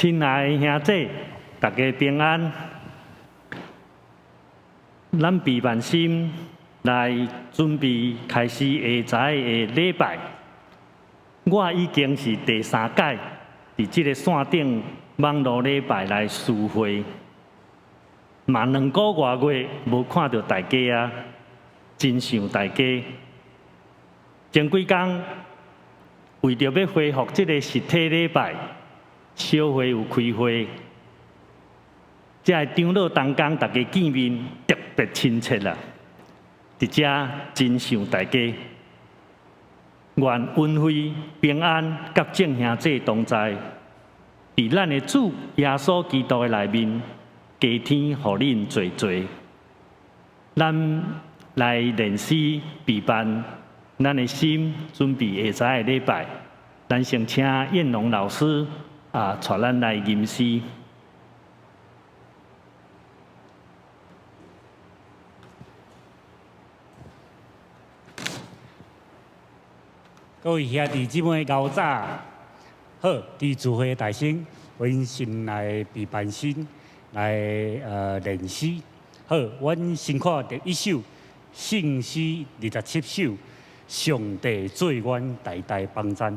亲爱的兄弟，大家平安。咱备万心来准备开始下早的礼拜。我已经是第3届伫这个线顶网络礼拜来聚会，嘛2个月无看到大家啊，真想大家。前几天为着要恢复这个实体礼拜。小会有开会，这个长老同工大家见面特别亲切啦，伫遮真想大家，愿恩惠平安甲众兄弟同在，伫咱的主耶稣基督的内面，加添互恁做做。咱来练习备办咱的心，准备下早的礼拜。咱先请燕龙老师带咱来吟诗。各位兄弟姊妹，高早好！伫聚会大声，阮先来备办心，来练诗。好，阮先看第一首圣诗27首，上帝做阮代代帮赞。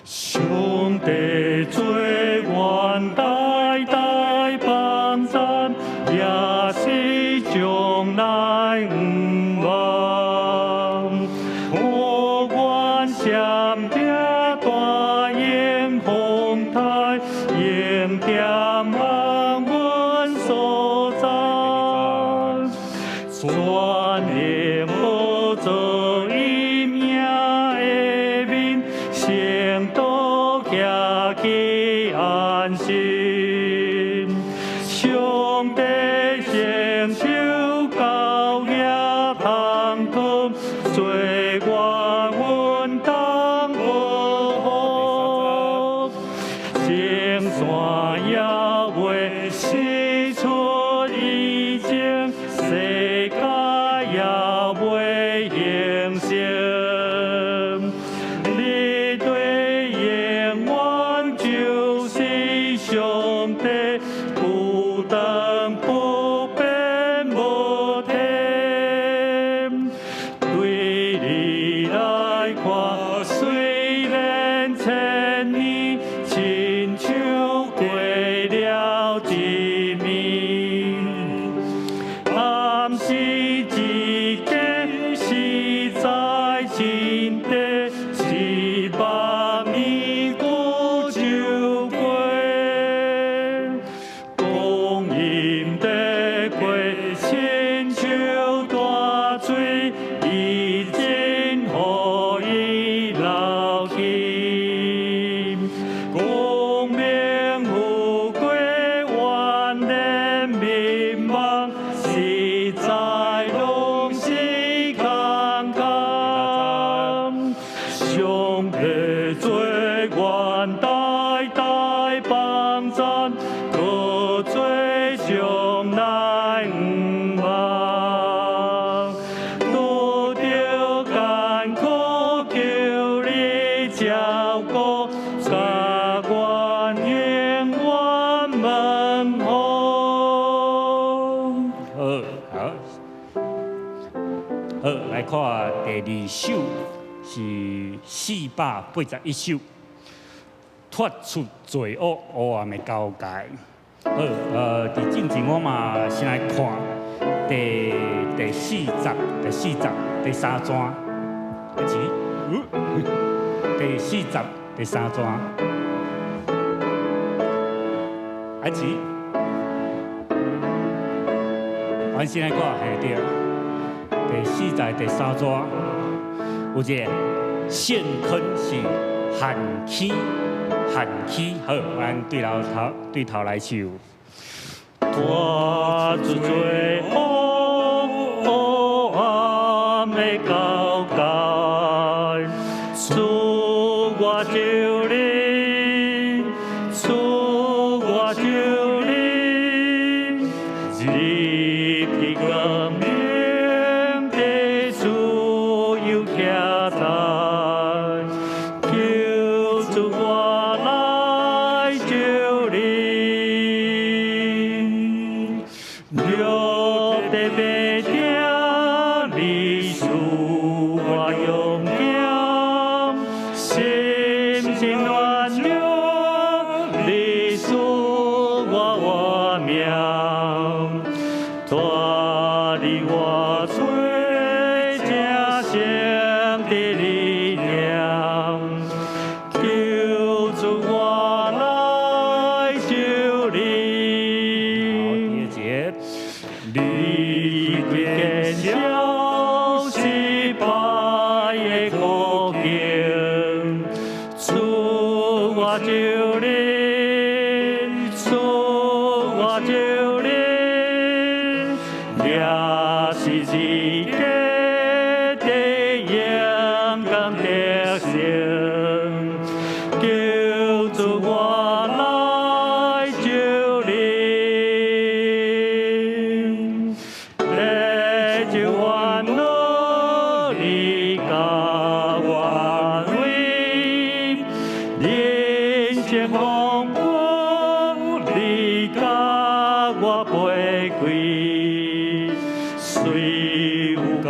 上帝做阮代代帮赞，也是将来毋忘。我愿闪避大雁风台，迎点望阮所在，全年无做。安心，上帝成就高野通通，做我阮当无风，圣山也会施出意境，世界也会形成。你对永远就是上帝，不等不变无停。对你来看，虽然千年，亲像过了一暝。暗示一个实在真谛，是百年古就过。光阴的过，亲像大水，已经予伊流去。光明富贵，万年迷茫，实在拢是空空。上帝做阮代代帮赞，可做将来毋忘。拄着艰苦，求你照顾，甲阮永远问候。好，来看第二首是481首，脱出罪恶黑暗的交界。好，伫进前我嘛先来看第4章，第3章，第4章第3章，阮先来看下对，第4章第3章，有一个陷坑是旱起，好，咱对头来唱。脱出罪恶黑暗的交界，赐我救你，赐我救你，日日光明地自由徛在，求主我来救你。了得白天，你使我勇敢，心的苦境，赐我就灵，赐我就灵，也是自己的阳光的星，救主我来就灵。虽有艰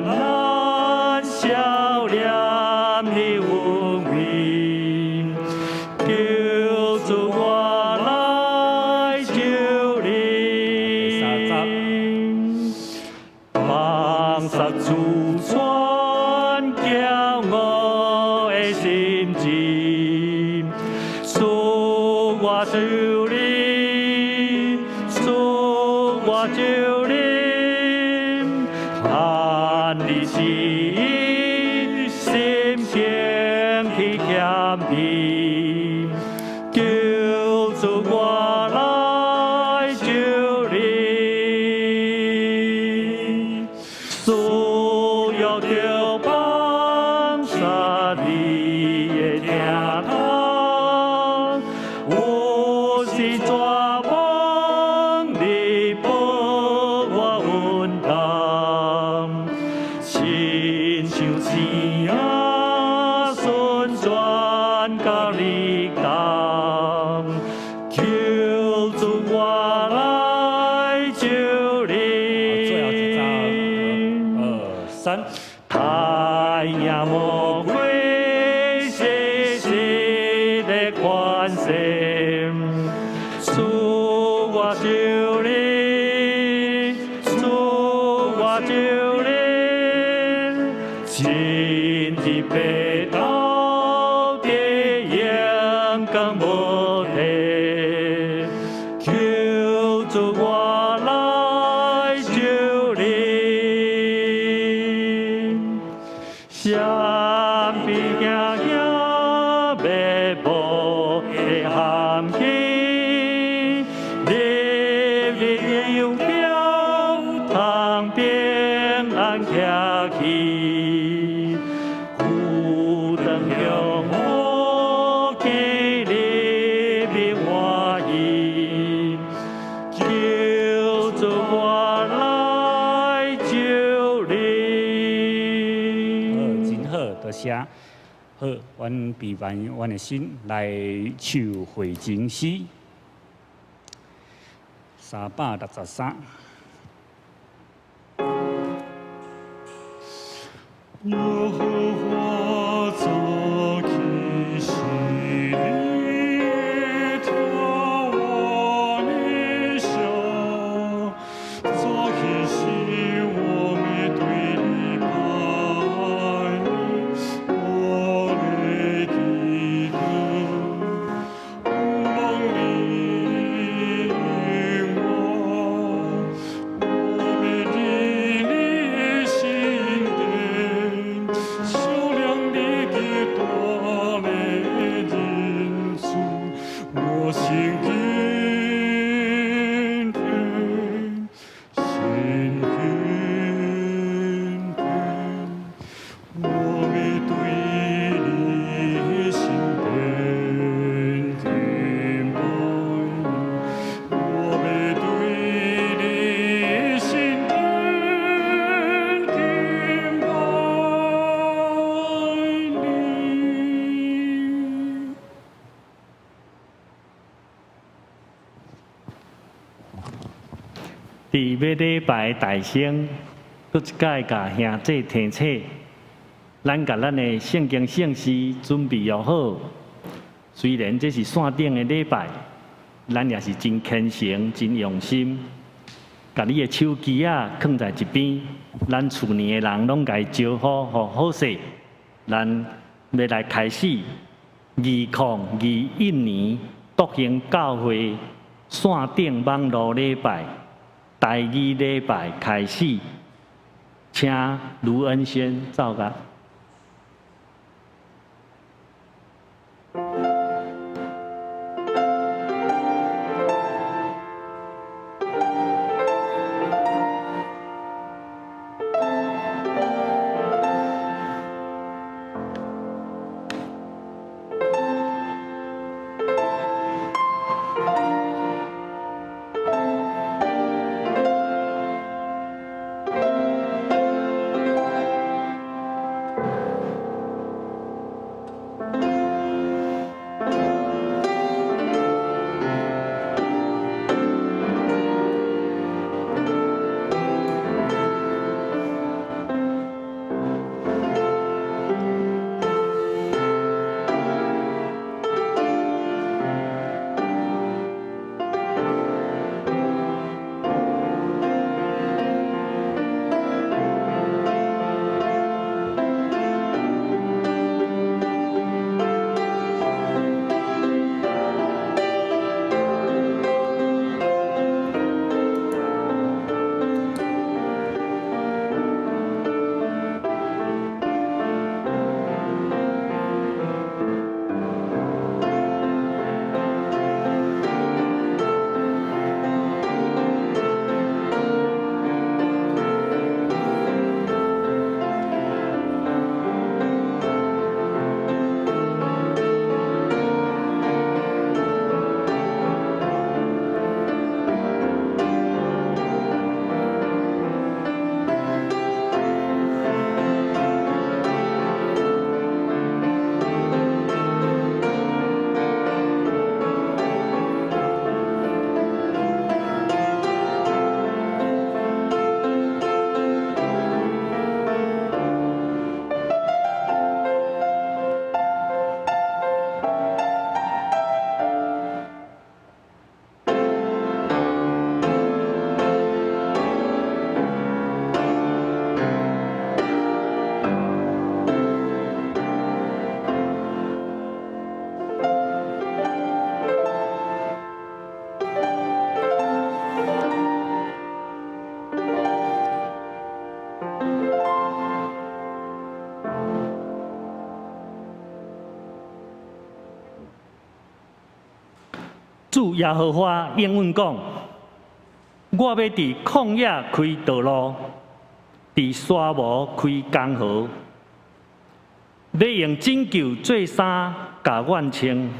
难，笑脸的温柔，救主我来就灵。放下自尊骄傲的心情，赐我就灵，赐我就灵。盼你心，心平去谦卑，救主我来就灵。所有的帮萨你的听堂，我是抓帮你保我稳当。亲像星啊，旋转到你当，救主我来就灵。最后一招，2、2、3。太阳魔鬼细细的关心，赐我就灵，赐我就灵，今日被盗的阳光无地，救主我来就灵。相比行行迈步的含气，日日又标当平安客气，有当向我给你的欢喜，救主我来就灵。真好，多谢。好，阮备办阮的心来唱会情诗，363。耶和华早起是你眺望你手，早起是我们对你拜你，我的祈祷，望你应我，我们离你心殿，照亮你的大美人子，我心敬佩，心敬佩，我们对你心殿敬拜，我们对你心殿敬拜你。伫要礼拜大圣，搁一届甲兄弟提醒，咱甲咱的圣经圣诗准备要好。虽然这是线顶的礼拜，咱也是真虔诚、真用心。甲你的手机啊放在一边，咱厝内的人拢甲伊招呼，互好势。咱要来开始2021年笃行教会线顶网络礼拜。第2礼拜开始，请卢恩先走甲主耶和华应允讲：我要伫旷野开道路，伫沙漠开江河，要用拯救做衫甲阮穿，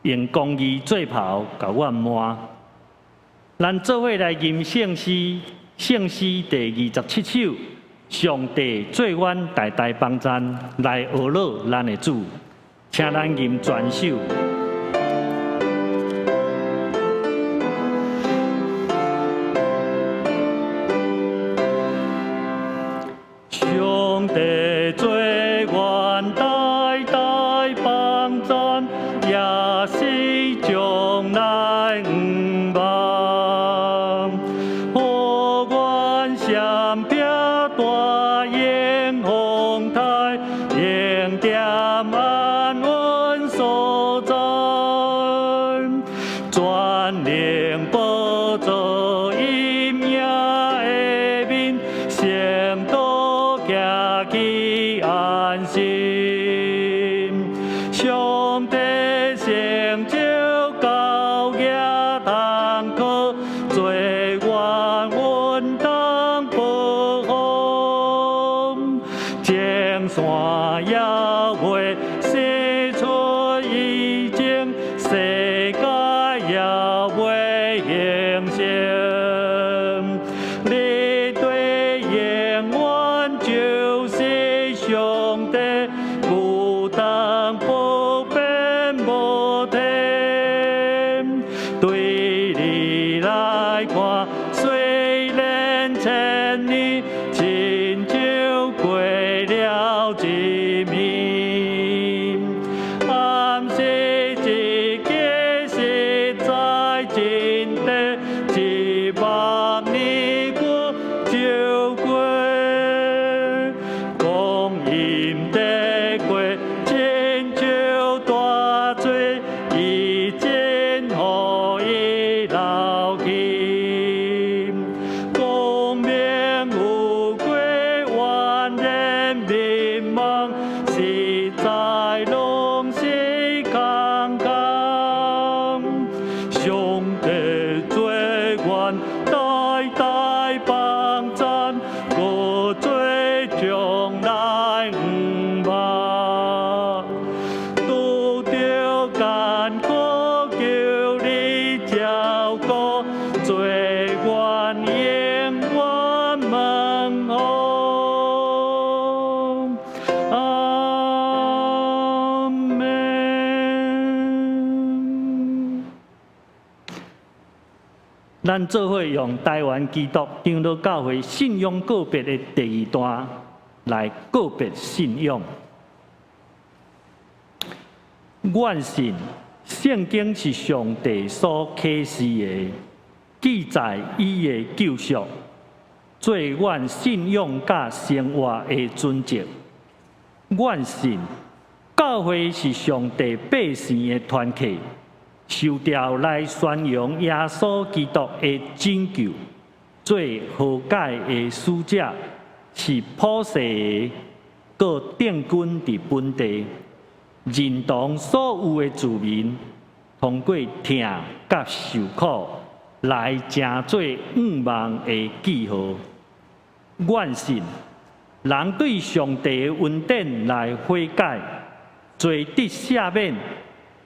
用公义做袍甲阮满。咱做伙来吟圣诗，圣诗第27首。上帝做阮代代帮赞，来学乐咱的主，请咱吟全首。上帝做阮代代帮赞，也是将来毋忘，互阮相拼。大英雄台，迎点安稳所在，全力保助阴影的面，成都行去安心。上帝成就高野通靠，做阮稳当保护。青山野花生出意境，世界也会形成。你对永远就是上帝，孤单不变无停。对你来看，虽然千年，亲像过了一暝。暗示一个实在真谛，100年过就过，光阴的过，亲像大水，已经予伊流去。光明有过，万人迷茫，实在拢是空空。上帝做阮代代帮赞，我做将来毋忘。拄着艰苦，求你照顾，做阮永远问候。阿门。咱做伙用台湾基督长老教会信仰告别的第2段来告别信仰。阮信圣经是上帝所启示的，记载伊的救赎，做阮信仰甲生活的准则。阮信教会是上帝百姓的团契，受调来宣扬耶稣基督的拯救，做和解的使者，是普世的，搁定根伫本地，认同所有的自民，通过听甲受苦，来成做愿望的记号。阮信人对上帝的恩典来悔改，罪得赦免，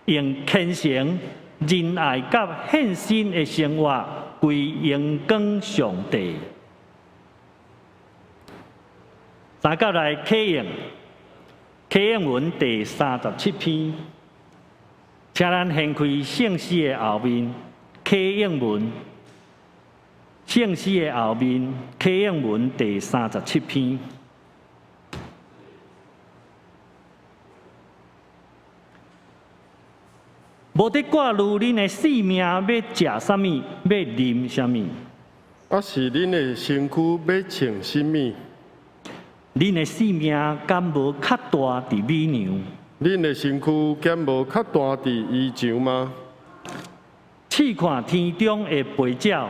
用虔诚、仁爱甲献身的生活归荣光上帝。三甲来启应，启应文第37篇，请咱掀开圣诗的后面，启应文，圣诗的后面，启应文第37篇。无得挂虑恁的性命要食啥物，要啉啥物。啊，是恁的身躯要穿什么？恁的性命敢无较大伫美娘？恁的身躯敢无较大伫衣裳吗？试看天中的飞鸟，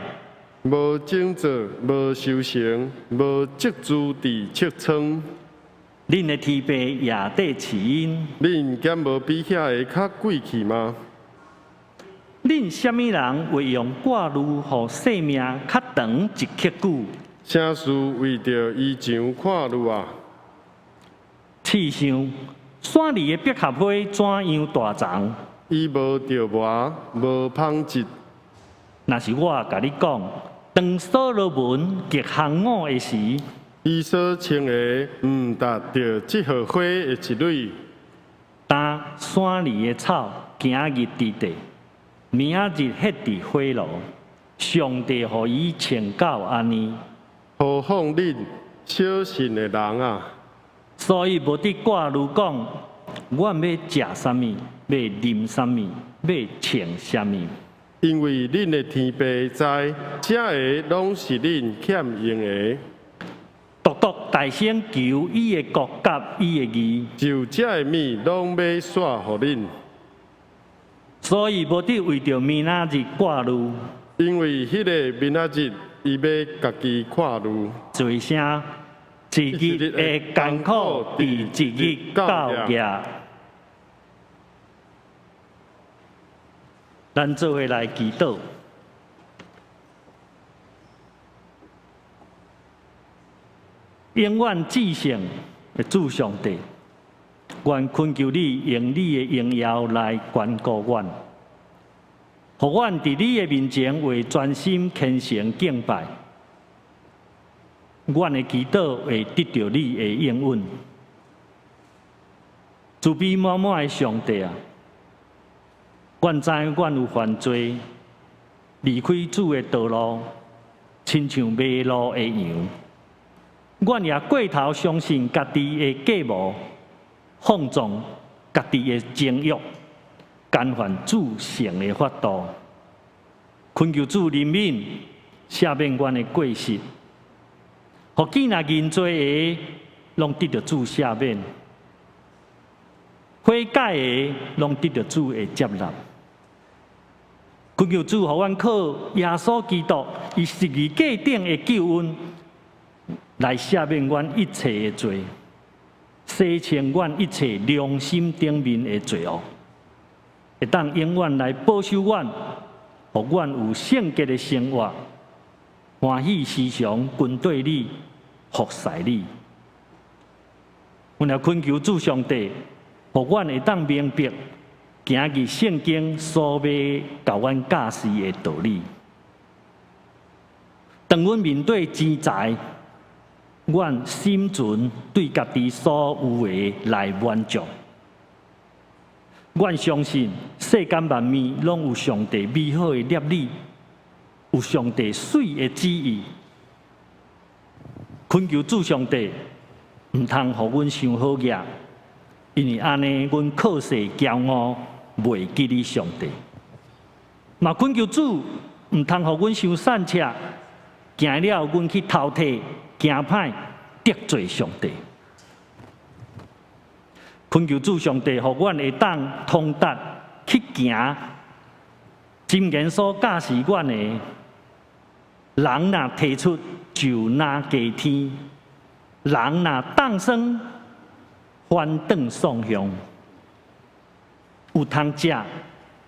无种作，无收成，无积聚伫册仓。恁的天父也得饲因。恁敢无比遐个较贵气吗？恁什么人会用挂炉，互生命较长一刻久？啥事为着伊上看路啊？试想，山里的百合花怎样大丛？伊无着磨，无芳质。若是我甲你讲，当所罗门结项五的时，伊所穿的毋达着即号花的一蕊。但山里的草，今日伫地，明日迄伫火炉，上帝互伊穿到安尼。何况恁小信的人啊！所以无伫挂炉讲，阮要食啥物，要啉啥物，要穿啥物。因为恁的天父知，这个拢是恁欠用的。独独大声求伊的国甲伊的义，就这个物拢要煞互恁。所以无伫为着明仔日挂炉。因为迄个明仔日，伊要家己看路。做声，一日的艰苦，伫一日到夜。咱做伙来祈祷。永远至圣的主上帝，愿恳求你用你的荣耀来眷顾阮，互阮伫你的面前为专心虔诚敬拜。阮的祈祷会得到你的应允。慈悲满满的上帝啊，阮知阮有犯罪，离开主的道路，亲像迷路的羊。阮也过头相信家己的计谋，放纵家己的情欲，干犯主圣的法度。恳求主怜悯，赦免阮的过失，互既若认罪的，拢得到主赦免；悔改的，拢得到主的接纳。恳求主，互阮靠耶稣基督以十字架顶的救恩，来赦免阮一切的罪，洗清阮一切良心顶面的罪恶，会当永远来保守阮，互阮有圣洁的生活，欢喜时常跟对你，服侍你。阮也恳求主上帝，互阮会当明白今日圣经所要教阮教示的道理。当阮面对钱财，阮心存对家己所有的来满足。阮相信世间万物拢有上帝美好的业理，有上帝水的旨意。恳求主上帝，毋通互阮伤好业，因为安尼阮靠势骄傲，袂记你上帝。嘛恳求主，毋通互阮伤散赤，行了阮去偷摕。行歹得罪上帝，恳求主上帝，互阮会当通达去行箴言所教示阮的。人若提出，就拿加天；人若当生，反转送向。有通食，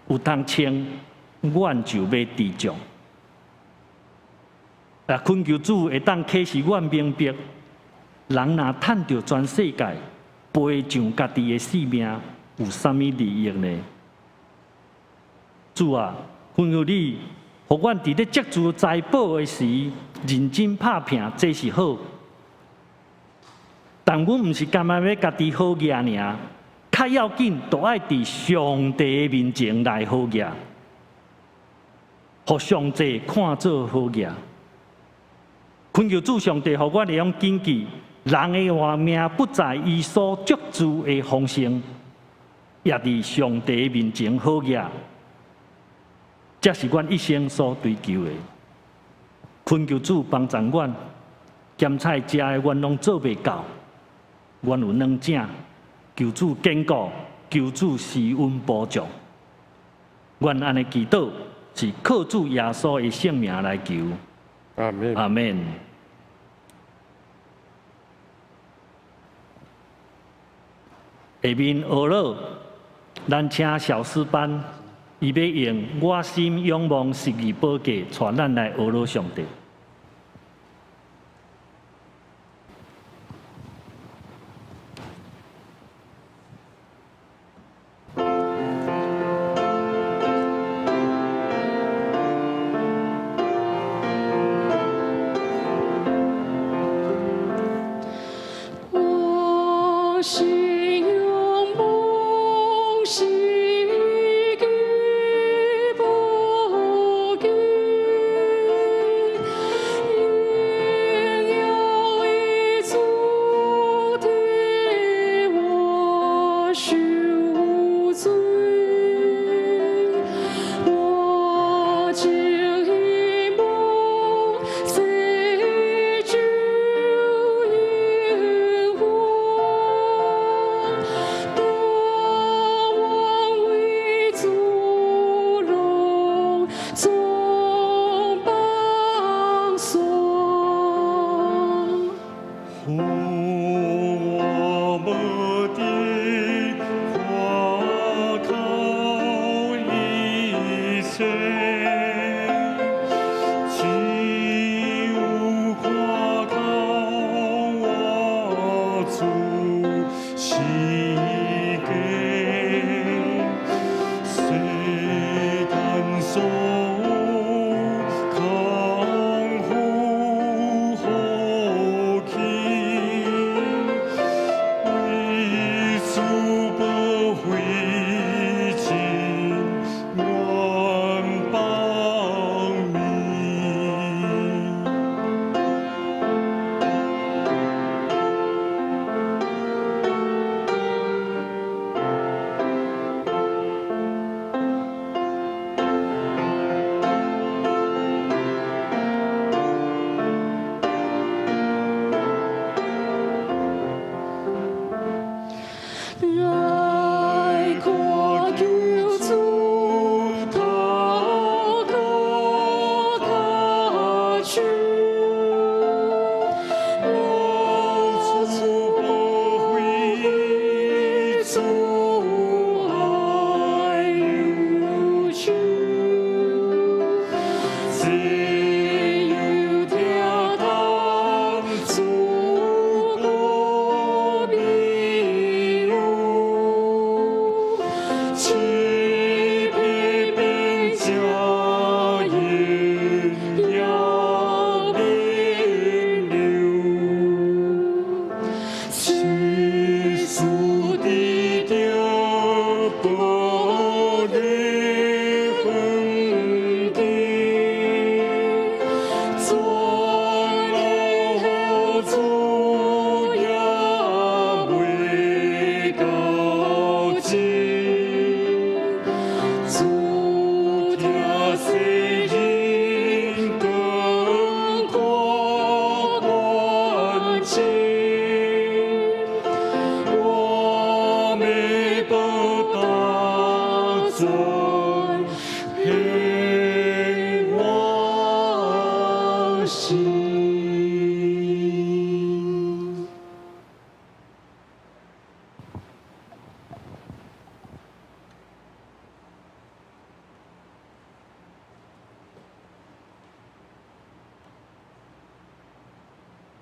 有通穿，阮就要知足。恳求主会当启示阮明白，人若趁着全世界，赔上家己的性命，有啥物利益呢？主啊，恳求你，互阮伫咧接触财宝的时，认真拍拼，这是好。但阮毋是干那要家己好业尔，较要紧，都爱伫上帝面前来好业，互上帝看做好业。恳求主上帝，互我会用谨记，人的活命不在伊所祝福的丰盛，也伫上帝面前好业，这是阮一生所追求的。恳求主帮助阮，咸菜食的阮拢做袂到，阮有软正，求主坚固，求主施恩补助。阮安尼祈祷，是靠主耶稣的圣名来求。阿门。阿门。下面学了，咱请小诗班伊要用我心仰望十字宝架，带咱来学罗上帝。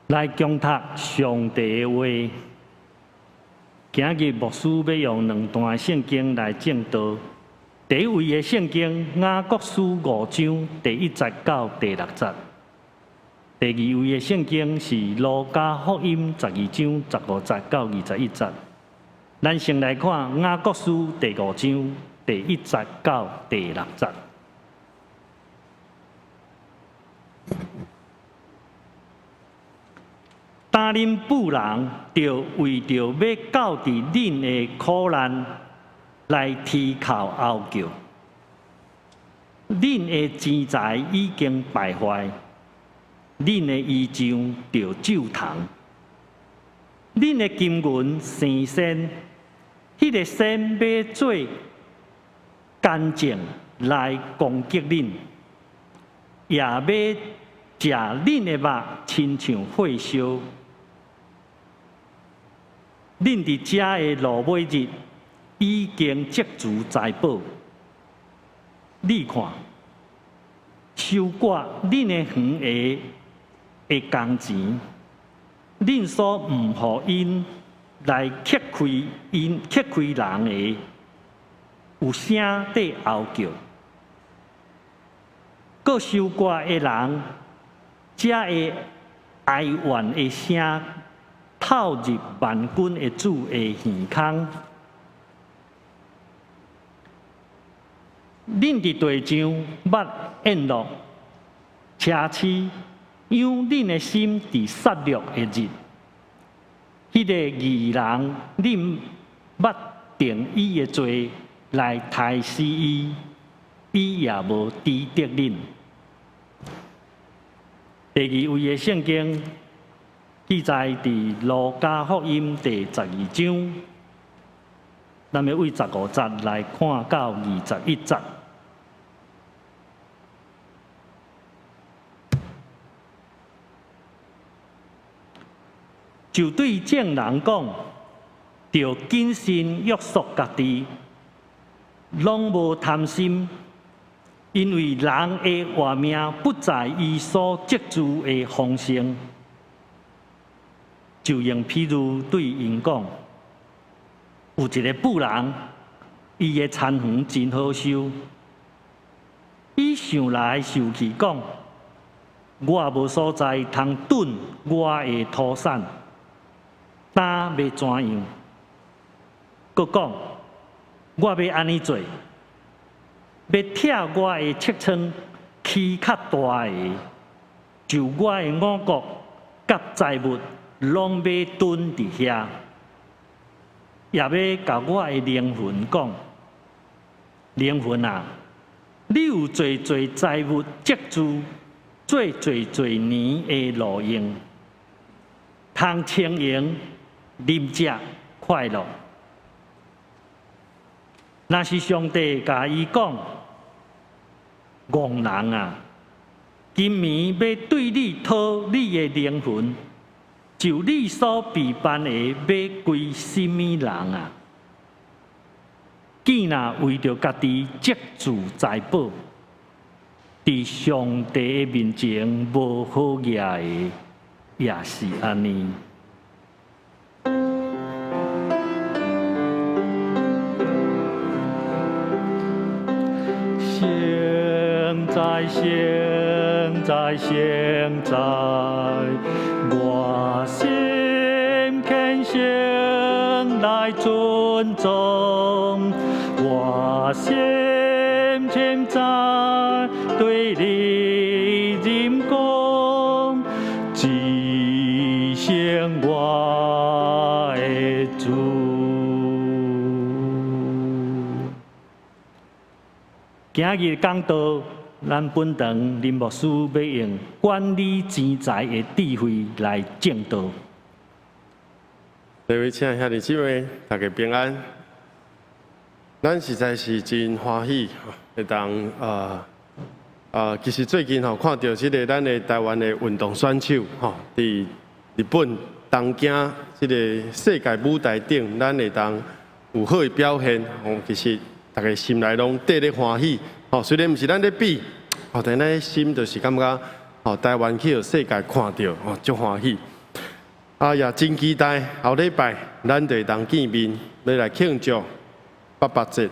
来共读上帝的话。今日牧师要用2段圣经来证道。第一位的圣经雅各书5章第1节到第6节。第二位的圣经是路加福音12章15节到21节。咱先来看雅各书第5章第1节到第6节。担任妇人，就为着要告治恁的苦难，来提靠哀求。恁的钱财已经败坏，恁的衣裳就皱虫，恁的金银生銑，迄个銑要做干净来攻击恁，也要食恁的肉，亲像火烧。恁伫遮的落尾日已经积足财宝，你看，收割恁的园的工钱，恁所唔互因来揭开人的，有声在后叫，各收割的人，才会哀怨的声透入万军的主的耳孔。恁伫地上捌宴乐、奢侈，让恁的心伫杀戮的日。迄个义人，恁捌定伊的罪来杀死伊，伊也无治得恁。第二位的圣经记载伫路加福音第12章，咱要为15节来看到21节。就对众人讲，要谨慎约束家己，拢无贪心，因为人的活命不在伊所积聚的丰盛。就用譬如对因讲，有一个妇人，伊的田园真好收，伊想来想去讲，我无所在通囤我的土产。担要怎样？佮讲，我要安尼做，要拆我的尺寸起较大个，就我的五谷甲财物，拢要囤伫遐，也要甲我的灵魂讲，灵魂啊，你有侪侪财物积聚，做侪年的路用，通清闲。啉食快乐，若是上帝甲伊讲，戆人啊，今暝要对你讨你的灵魂，就你所备办的要归什么人啊？既若为着家己积聚财宝，伫上帝的面前无好业的，也是安尼。现在，我心恳心来尊重，我心现在对你人讲，只想我的主。今日讲道。咱本堂林牧师要用管理钱财的智慧来正道。各位亲爱的姊妹，大家平安。咱实在是真欢喜，会当其实最近看到这个咱的台湾的运动选手伫日本东京这个世界舞台顶，咱会当有好的表现，其实大家心内拢缀咧欢喜。虽然毋是咱咧比，但咱心就是感觉，台湾去互世界看到，足欢喜。也真期待后礼拜咱就会当见面，要来庆祝88节。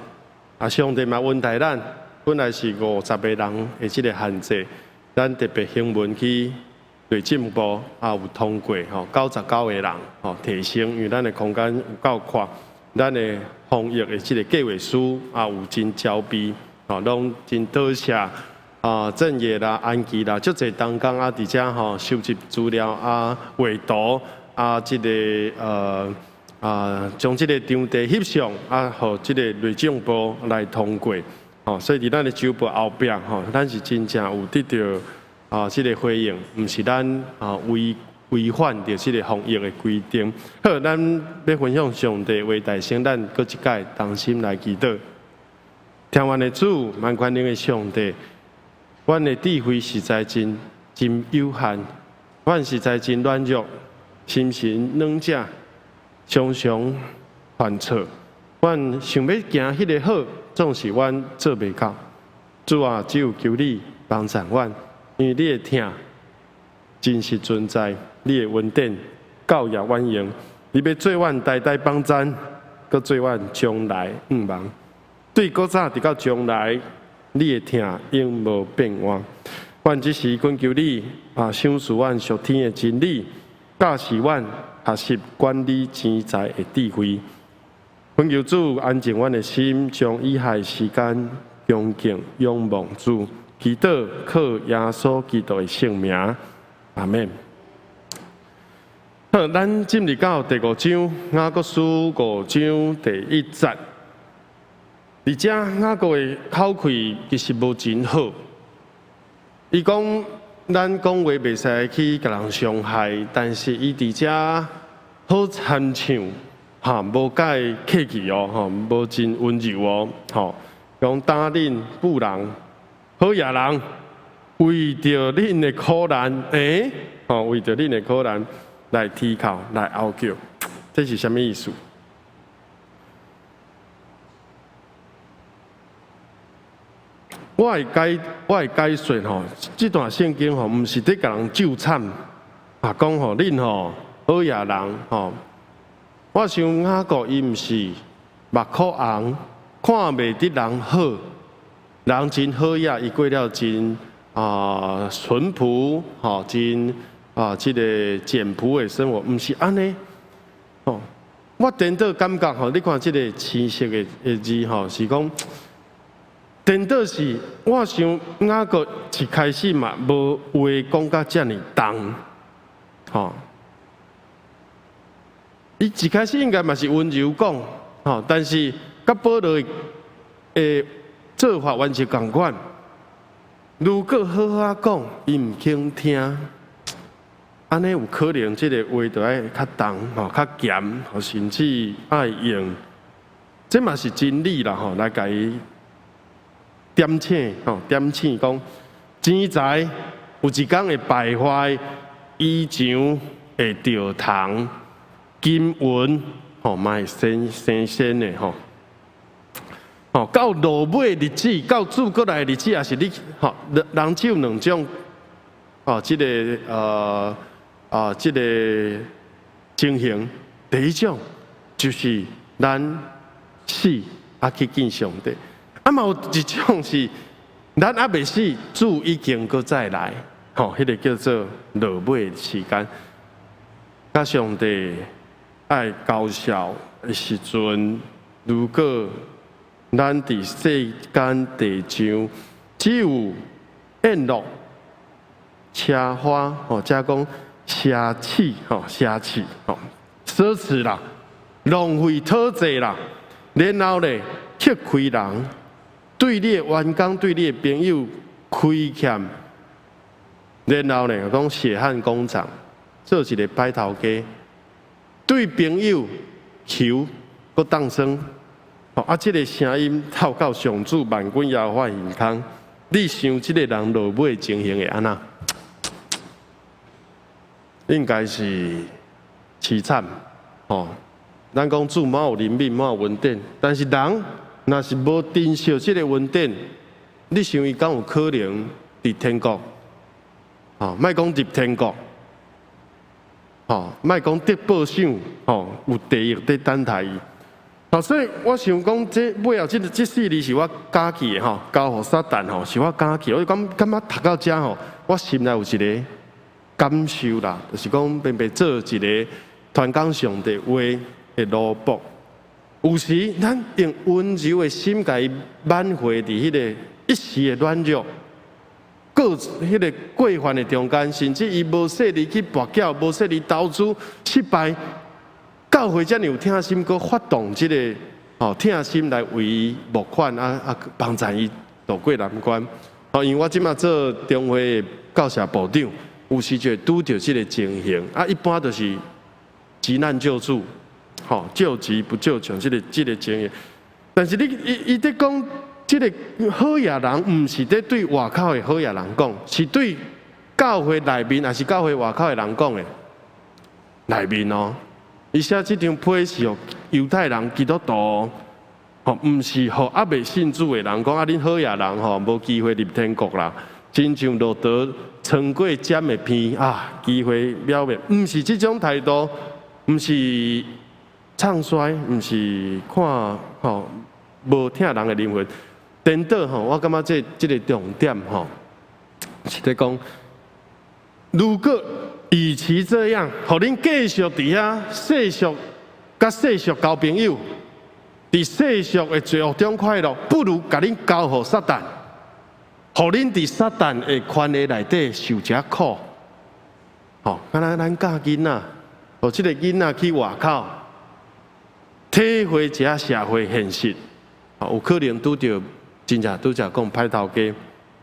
上帝嘛恩待咱，本来是50个人的这个限制，咱特别兴奋去对进步，有通过99个人提升，因为咱的空间有够宽，咱的防疫的这个计划书有真焦逼。拢真多谢正业啦、安琪啦，足侪同工伫遮收集资料画图这个将这个场地翕相互这个内政部来通过所以伫咱的周报后壁咱是真正有得到这个回应，毋是咱违反着这个防疫的规定。好，咱要分享上帝为大圣，咱搁一届同心来祈祷。听阮的主，万权能的上帝，阮的智慧实在真有限，阮实在真软弱，心神软者，常常犯错。阮想要行迄个好，总是阮做袂到。主啊，只有求你帮助阮，因为你的疼真实存在，你的恩典教也婉用，你要做阮代代帮赞，搁做阮将来毋忘。对古早直到将来，你的疼永无变换。阮只是恳求你赏赐阮属天的真理，教示阮学习管理钱财的智慧。恳求主安静阮的心，将以下时间恭敬仰望主，祈祷靠耶稣基督的圣名，阿门。好，咱进入到第5章，雅各书5章第1节。而且雅各的口气其实无真好，伊讲咱讲话袂使去甲人伤害，但是伊伫遮好参唱，无介客气哦，无真温柔哦，讲担恁妇人、好野人，为着恁的苦难，为着恁的苦难来提靠来拗叫，这是什么意思？我会解说吼，这段圣经吼，毋是伫甲人咒惨，讲吼恁吼好野人吼。我想雅各伊毋是目眶红，看袂得人好，人真好野，伊过了真淳朴吼，真这个简朴的生活，毋是安尼哦。我颠倒感觉吼，你看这个青色的字吼，是讲。颠倒是，我想雅各一开始嘛，无话讲甲遮尔重，伊一开始应该嘛是温柔讲，但是甲保罗的做法完全共款。如果好好讲，伊毋肯听，安尼有可能即个话就爱较重，较咸，甚至爱用，这嘛是真理啦，来甲伊。点醒讲，钱财有一天会败坏，衣裳会掉糖，金银嘛会生的到落尾日子，到主过来的日子，也是你人只有2种这个情形。第一种就是咱死去见上帝。嘛有一种是，咱还未死，主已经搁再来，迄个叫做落尾的时间。甲上帝爱交笑的时阵，如果咱伫世间地上只有宴乐、车花，加讲奢侈，奢侈啦，浪费讨债啦，然后咧乞亏人。对你的员工、对你的朋友亏欠，然后呢，讲血汗工厂做一个歹头家，对朋友求搁当生，这个声音透到上主万军耶和华耳孔，你想这个人落尾的情形会安那？应该是凄惨，咱讲主冇有怜悯，冇有恩典，但是人。若是无珍惜这个恩典，你想伊敢有可能伫天国？莫讲入天国，莫讲得报赏，有地狱在等待伊。所以我想讲，这尾后这4字是我加起的交互撒旦是我加起。我感觉读到这我心内有一个感受啦，就是讲变做一个传讲上帝话的奴仆。有时，咱用温柔的心，甲伊挽回伫迄个一时的软弱，搁迄个过犯的中间，甚至伊无说你去跋筊，无说你投资失败，教会遮尔有疼心，搁发动这个疼心来为伊募款帮助伊渡过难关。因为我即马做中会的教社部长，有时就会拄着这个情形，一般都是急难救助。救急不救穷，这个情形。但是伊在讲，这个好野人，唔是在对外口的好野人讲，是对教会内面，还是教会外口的人讲的？内面伊写这张批是犹太人、基督徒毋是互还未信主的人讲啊，恁好野人吼，无机会入天国啦。真像路德穿过尖的片啊，机会渺渺。毋是这种态度，毋是唱衰，毋是看吼无疼人的灵魂。颠倒吼，我感觉这个重点吼，是在讲，如果与其这样，互恁继续伫遐世俗甲世俗交朋友。伫世俗的罪恶中快乐，不如甲恁交互撒旦，互恁伫撒旦的权力内底受遮苦。吼，敢若咱教囡仔，互即个囡仔去外口，体会遮社会现实。有可能拄着真正拄则讲歹头家，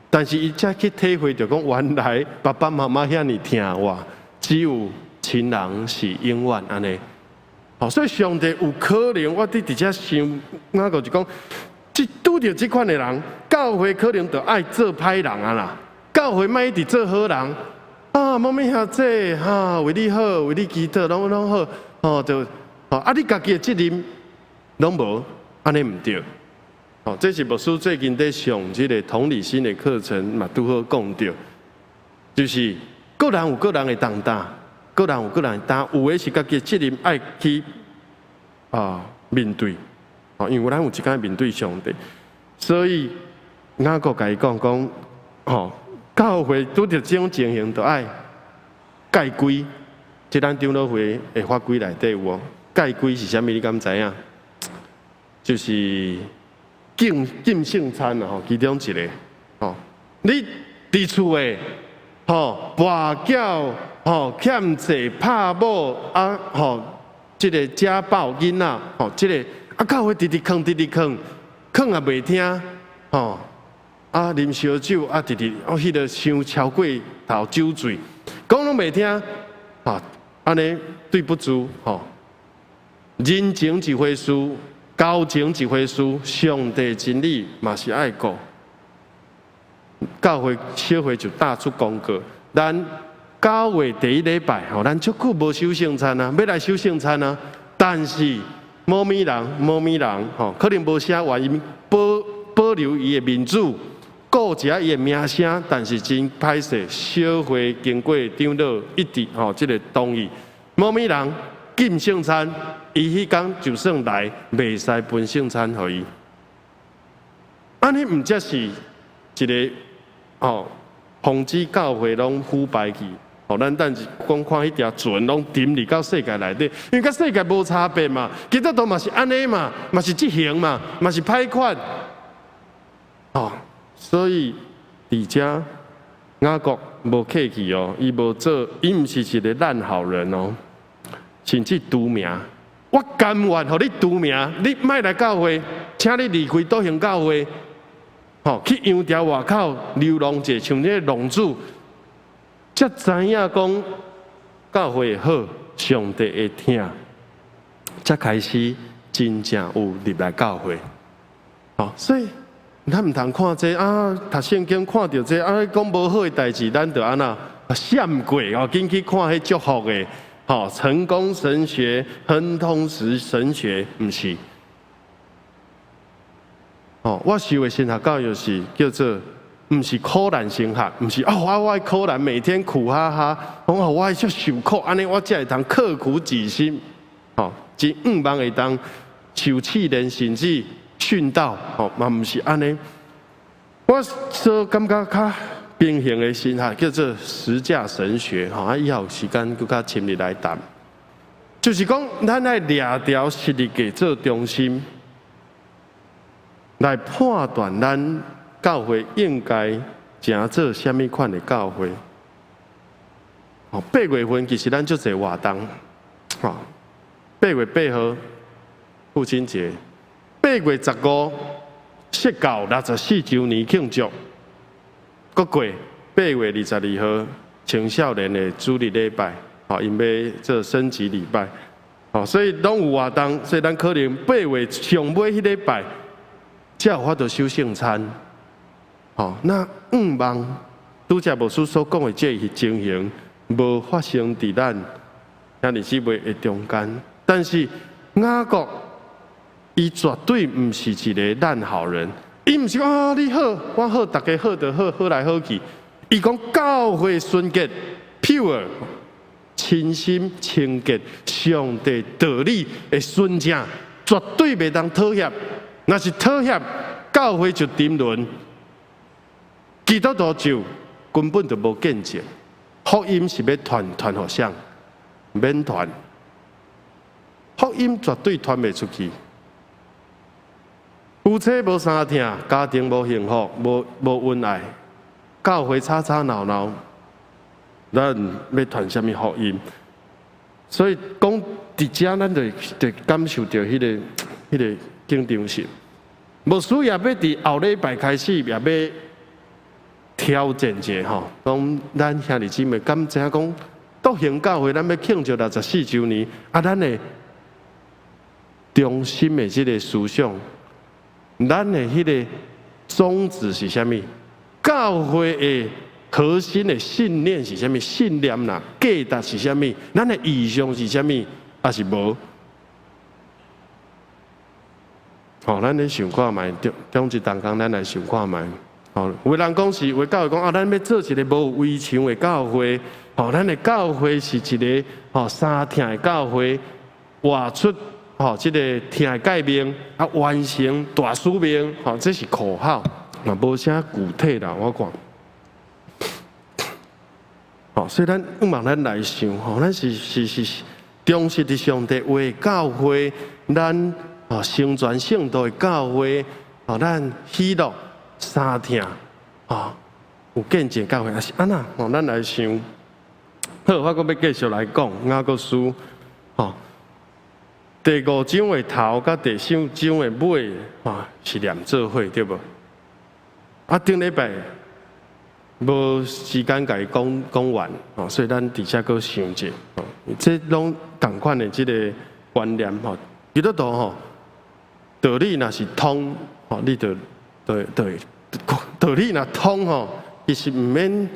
但是伊才去体会着讲，原来爸爸妈妈遐尼疼我，只有亲人是永远安尼。哦，所以上帝有可能，我伫遮想，那个就讲，拄着即款的人，教会可能就爱做歹人啊啦，教会莫一直做好人啊，某物兄弟哈，为你好，为你祈祷，拢好，哦，就哦，啊，你家己的责任拢无，安尼唔对。哦，这是牧师最近在上即个同理心的课程嘛，拄好讲到，就是个人有个人的重担。个人有个人担，有的是家己责任爱去面对，因为咱有一天面对上帝，所以雅各甲伊讲，教会拄着这种情形，就爱戒规。即咱长老会的法规内底有哦，戒规是啥物？你敢知影？就是禁圣餐啊，其中一个。你伫厝诶，跋筊。欠债、拍某即个家暴囡仔，即个教会直直坑，坑也袂听，啉烧酒直直，迄个伤超过头酒醉，讲拢袂听，安尼对不住，人情一回事，交情一回事，上帝真理嘛是爱顾。教会小会就打出公告，咱。9月第1礼拜，咱足久无守圣餐啊，要来守圣餐啊。但是某物人，可能无啥原因保留伊的民主，顾者伊的名声，但是真歹势。小会经过长老一致即个同意，某物人禁圣餐，伊迄天就算来，袂使分圣餐互伊。安尼毋则是一个防止教会拢腐败去。咱等是讲看迄条船拢沉入到世界内底，因为甲世界无差别嘛，基督徒嘛是安尼嘛，嘛是执行嘛，嘛是歹款。所以伫遮雅各无客气哦，伊无做，伊毋是一个烂好人哦，甚至除名。我甘愿互你除名，你莫来教会，请你离开倒行教会，去洋条外口流浪者，像那个浪子。才知影讲教会好，上帝会听，才开始真正有入来教会。所以咱唔通看这读圣经看到这讲无好的代志，咱就安那闪过紧去看迄祝福的，成功神学、亨通时神学，唔是。我受的神学教育是叫做。毋是苦难神学，毋是我苦难每天苦哈哈，我足受苦，安尼我才会当刻苦己心，真5万会当受气馁，甚至殉道，嘛毋是安尼。我所感觉较平衡的神学叫做实价神学，以后有时间更较深入来谈，就是讲咱爱抓条实力给做中心，来判断咱。教会应该正做什么款的教会？8月份其实咱足侪活动，8月8号父亲节，8月15释教64周年庆祝，过8月22号青少年的主日礼拜，因要做升级礼拜，所以拢有活动，所以咱可能8月上尾迄礼拜，才有法度守圣餐。那5万拄则牧师所讲的这些情形，无发生伫咱兄弟姊妹的中间。但是雅各伊绝对毋是一个烂好人。伊毋是讲啊，你好，我好，大家好就好，好来好去。伊讲教会纯洁 pure， 清心清洁，上帝道理的纯正，绝对袂当妥协。若是妥协，教会就沉沦。基督徒就根本就无见证。福音是要传互谁？免传。福音绝对传袂出去。夫妻无相疼，家庭无幸福，无恩爱，教会吵吵闹闹，咱要传什么福音？所以讲，伫遮咱就感受到迄个紧张性。牧师也要伫后礼拜开始，也要挑战者吼，讲咱兄弟姊妹敢知影讲，笃行教会咱要庆祝64周年，啊，咱的中心的这个思想。咱的迄个宗旨是啥物？教会的核心的信念是啥物？信念啦，价值是啥物？咱的意向是啥物？还是无？好，咱来想看卖，中一当工咱来想看卖。好，有人讲是，有教会讲啊，咱要做一个无有围墙的教会。好，咱的教会是一个三听的教会，活出。这个听的诫命啊，完成大使命，这是口号，嘛无啥具体啦。我讲，所以咱咱来想，咱是忠实的上帝为教会，咱成全圣道的教会，咱喜乐三听，有见证教会，也是安那，咱来想。好，我阁要继续来讲雅各书，第5章的头甲第4章的尾是连做伙，对无？啊，顶礼拜无时间甲伊讲完，所以咱伫遮阁想者，这拢同款的即个观念基督徒道理若是通，你就道理若通其实毋免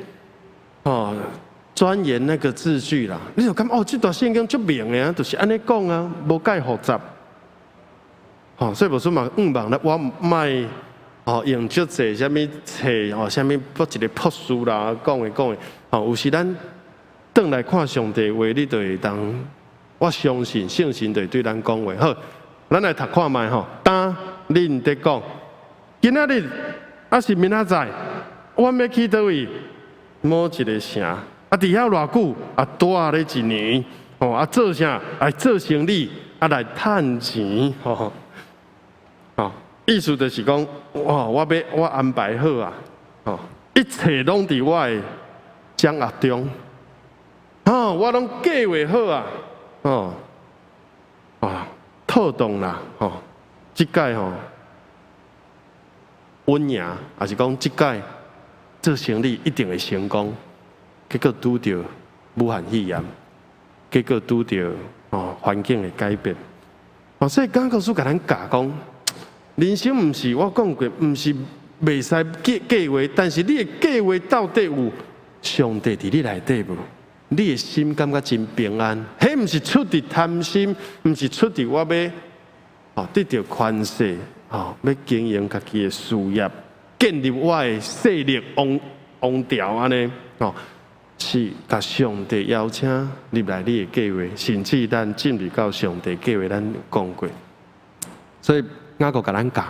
钻研那个字句啦，你就感这段圣经足明的就是安尼讲啊，无介复杂。所以无说嘛，望咧，我卖用足济啥物册啥物不一个朴素啦，讲的。有时咱转来看上帝话，你就会当，我相信圣神就会对咱讲话。好，咱来读看卖当恁在讲，今仔日还是明仔载，我要去倒位某一个城。伫遐偌久待咧一年，做啥？来做生意，来趁钱，意思就是讲，我安排好一切拢伫我的掌握中，我拢计划好妥当啦，即届稳赢，还是讲即届做生意一定会成功。结果拄到武汉肺炎，结果拄到环境的改变，所以雅各书甲咱讲，人生毋是我讲过，毋是袂使计划，但是你的计划到底有上帝伫你内底无？你的心感觉真平安，迄毋是出于贪心，毋是出于我要得到权势，要经营家己的事业，建立我的势力王朝安尼是甲上帝邀请入来你的计划，甚至咱进入到上帝计划，咱讲过。所以雅各甲咱教，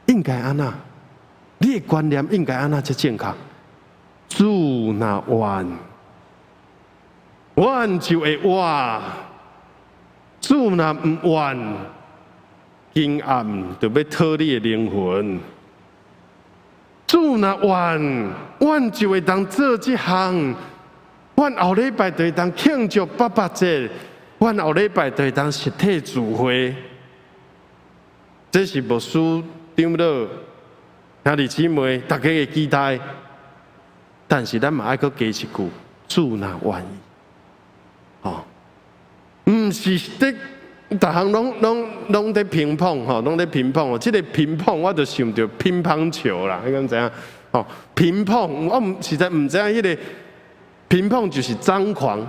应该安那？你的观念应该安那才正确？主若愿就会活；主若毋愿，今暗就要讨你的灵魂。主若愿就会当做这项。阮后礼拜就会当庆祝800节，阮后礼拜就会当实体聚会。这是牧师长老兄弟姊妹大家的期待，但是咱嘛爱阁加一句：主若愿意。毋是伫逐项拢在乒乓拢在乒乓这个乒乓我就想到乒乓球啦，你敢知影？乒乓我实在毋知影迄个。乒乓就是张狂，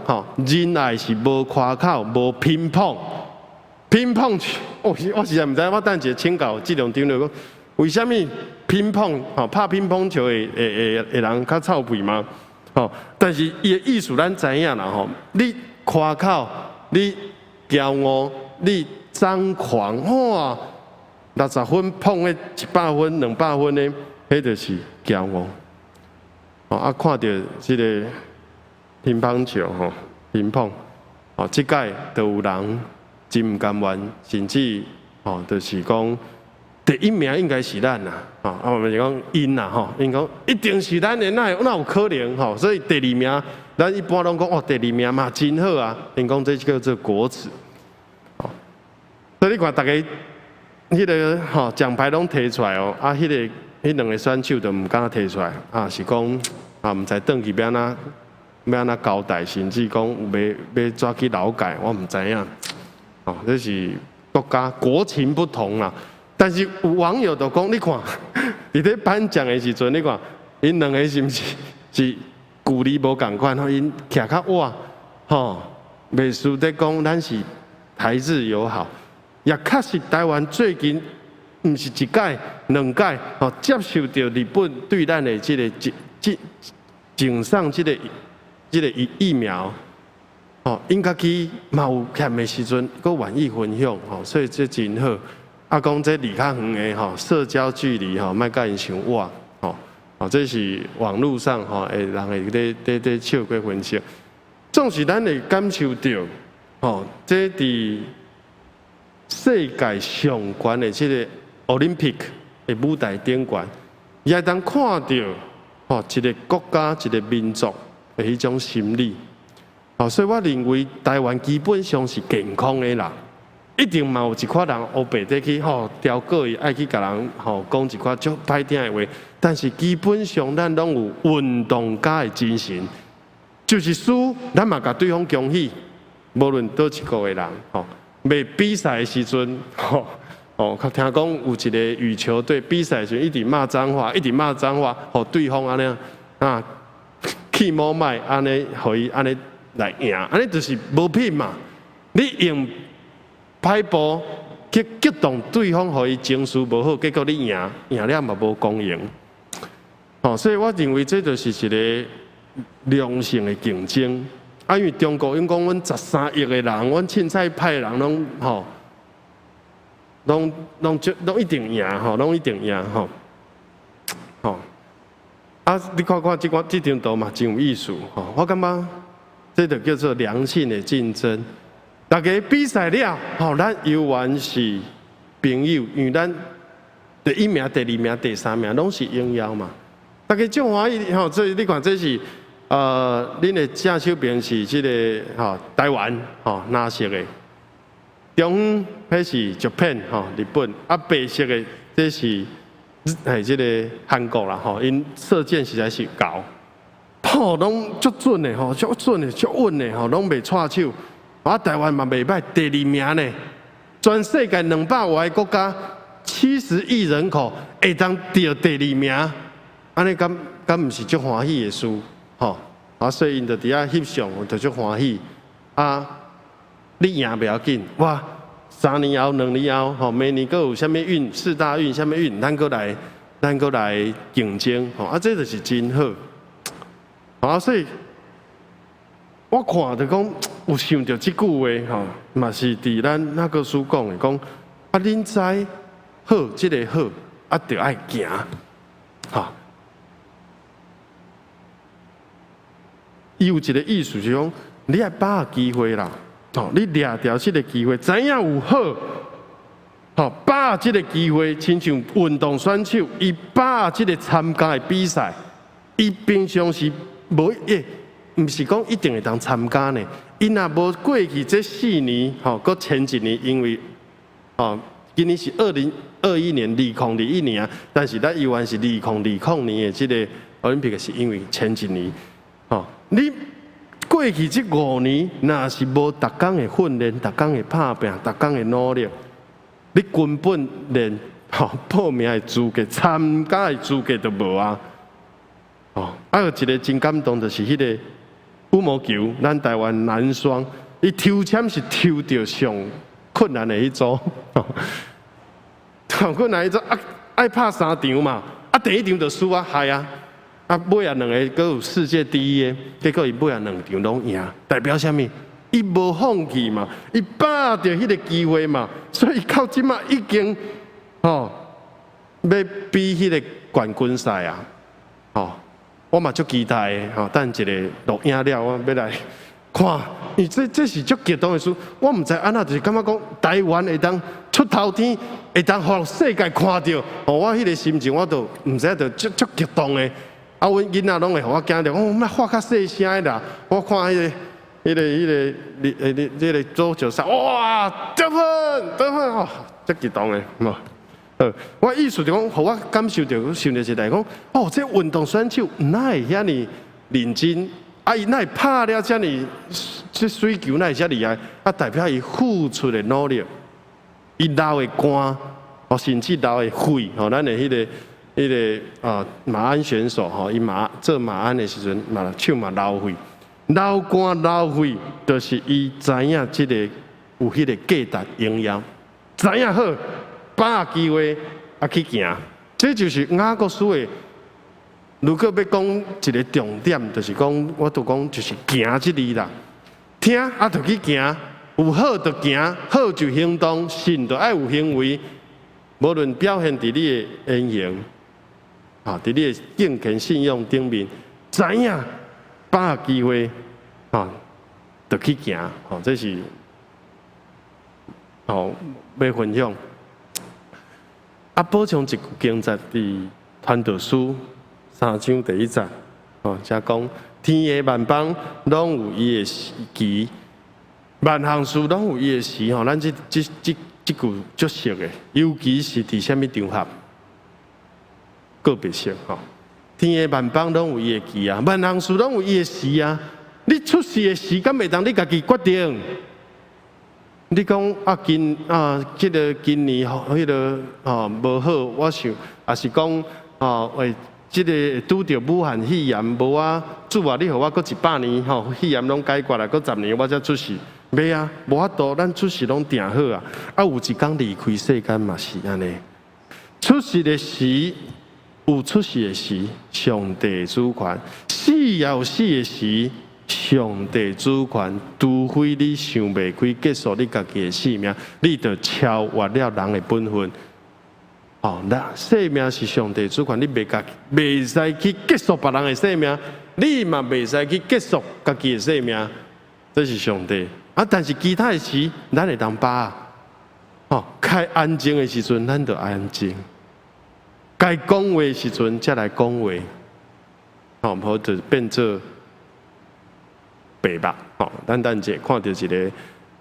仁爱是无夸口，无乒乓，乒乓球，我实在唔知，我等一下请教质量长就讲，为什么乒乓拍乒乓球的人较臭屁吗？但是伊的意思咱知影啦吼，你夸口，你骄傲，你张狂，哇，60分碰迄100分、200分的，迄就是骄傲。看到这个乒乓球乒乓，即届都有人真唔甘愿，甚至就是讲第1名应该是咱啦，我们就讲因啦因讲一定是咱的，哪有可能所以第2名，咱一般拢讲第2名嘛真好啊，因讲这叫做国耻，所以你看大家迄个奖牌拢摕出来迄2个选手就唔敢摕出来是讲唔知转去要安怎交代，甚至讲要抓去劳改，我唔知影。这是国家国情不同啦。但是有网友就讲，你看，伫咧颁奖的时阵，你看，因2个是毋是距离无共款？因徛较晏，袂输得讲咱是台日友好，也确实台湾最近毋是1届、2届，接受到日本对咱的这个井上这个疫苗。应该去嘛有欠的时阵，佮愿意分享所以这真好。讲这离较远的社交距离莫甲因伤晏这是网络上人会在笑过分析。总是咱会感受到这伫世界上悬的这个 Olympic 的舞台顶悬，也当看到一个国家、一个民族的迄种心理。所以我认为台湾基本上是健康的啦，一定嘛有一群人黑白在去调过伊，爱去甲人讲一寡足歹听的话，但是基本上咱拢有运动家的精神，就是输咱嘛甲对方恭喜，无论倒一个的人未比赛的时阵听讲有一个羽球队比赛时一直骂脏话，对方安尼气毛卖安尼，互伊安尼。来赢，安尼就是无品嘛！你用歹步去激动对方，互伊情绪无好，结果你赢了嘛无公赢。所以我认为这就是一个良性的竞争。因为中国因讲，阮13亿的人，阮凊彩派的人拢一定赢拢一定赢你看看这张图嘛，真有意思我感觉。这就叫做良性的竞争。大家比赛了，咱犹原是朋友，因为咱第1名、第2名、第3名拢是荣耀嘛。大家足欢喜所以你看这是恁的正手边是这个台湾蓝色的，中迄是 Japan 日本，白色的这是这个韩国啦因射箭实在是高。拢足准的足准的，足稳的拢袂错手。台湾嘛袂歹，第2名呢。全世界200外个国家，70亿人口会当得第2名，安尼敢毋是足欢喜的事所以因就伫遐翕相，就足欢喜。你赢袂要紧，哇！3年后、2年后明年佫有啥物运、4大运、啥物运，咱佫来竞争这就是真好。所以我看就讲有想到这句话嘛是伫咱那个书讲的，讲恁知好，这个好就爱行伊有一个意思是讲，你爱把握机会啦，你抓到这个机会，知影有好，把握这个机会，亲像运动选手，伊把握这个参加的比赛，伊平常时。毋是讲一定会当参加呢。伊若无过去这4年，搁前1年，因为今年是2021年2021年啊，但是咱犹原是2020年的这个奥林匹克，是因为前1年。你过去这5年，若是无逐工的训练、逐工的打拼、逐工的努力，你根本连报名的资格、参加的资格都无啊！有一个真感动，就是迄个羽毛球，咱台湾男双，伊抽签是抽到上困难的迄组，困难迄组爱拍3场嘛，第一场就输啊，害啊，尾啊2个搁有世界第一的，结果伊尾啊2场拢赢，代表啥物？伊无放弃嘛，伊把握着迄个机会嘛，所以到即马已经要比迄个冠军赛啊，我嘛足期待的等一个录影了，我要来看。因为这是足激动的事，我毋知安怎，就是感觉讲台湾会当出头天，会当互世界看到，我迄个心情我都毋知就足激动的。阮囡仔拢会互我惊着，我发较细声啦。我看迄个足球赛，哇，得分哦，足激动的，我意思就讲，互我感受到，想到是来讲，这运动选手哪会遐尼认真？伊哪会拍了遮尼这水球，哪会遮厉害？代表伊付出的努力，伊流的汗，甚至流的血，咱的迄个马鞍选手，伊做马鞍的时阵，手嘛流血，流汗流血，就是伊知影这个有迄个价值营养，知影好，把握机会去行，这就是雅各书的。如果要讲一个重点，就是讲，我都讲就是行这字啦。听就去行，有好就行，好就行动，信就爱有行为。无论表现伫你的言行，伫你的敬虔信用顶面，知影把握机会，就去行。这是要分享。补充一句经节伫传道书。3章第1节，则讲天下万邦拢有伊的时期，万项事拢有伊的时。咱这句足熟的，尤其是伫什么场合，个别熟。天下万邦拢有伊的期啊，万项事拢有伊的时啊。你出世的时间袂当你家己决定。你讲这个今年迄个无好，我想也是讲为。这个拄着武汉肺炎，无主你互我搁100年肺炎拢解决了，搁10年我才出世。袂啊，无法度，咱出世拢定好啊。有一天离开世间嘛是安尼。出世的时有出世的时，上帝主权；死也有死的时，上帝主权。除非你想袂开结束你家己的生命，你就超越了人的本分。生命是上帝主权，你袂使去结束别人的生命，你嘛袂使去结束家己的生命，这是上帝。但是其他的事，咱会当把握。该安静的时阵，咱就安静；该讲话的时阵，才来讲话。或者变做白目。咱者看到一个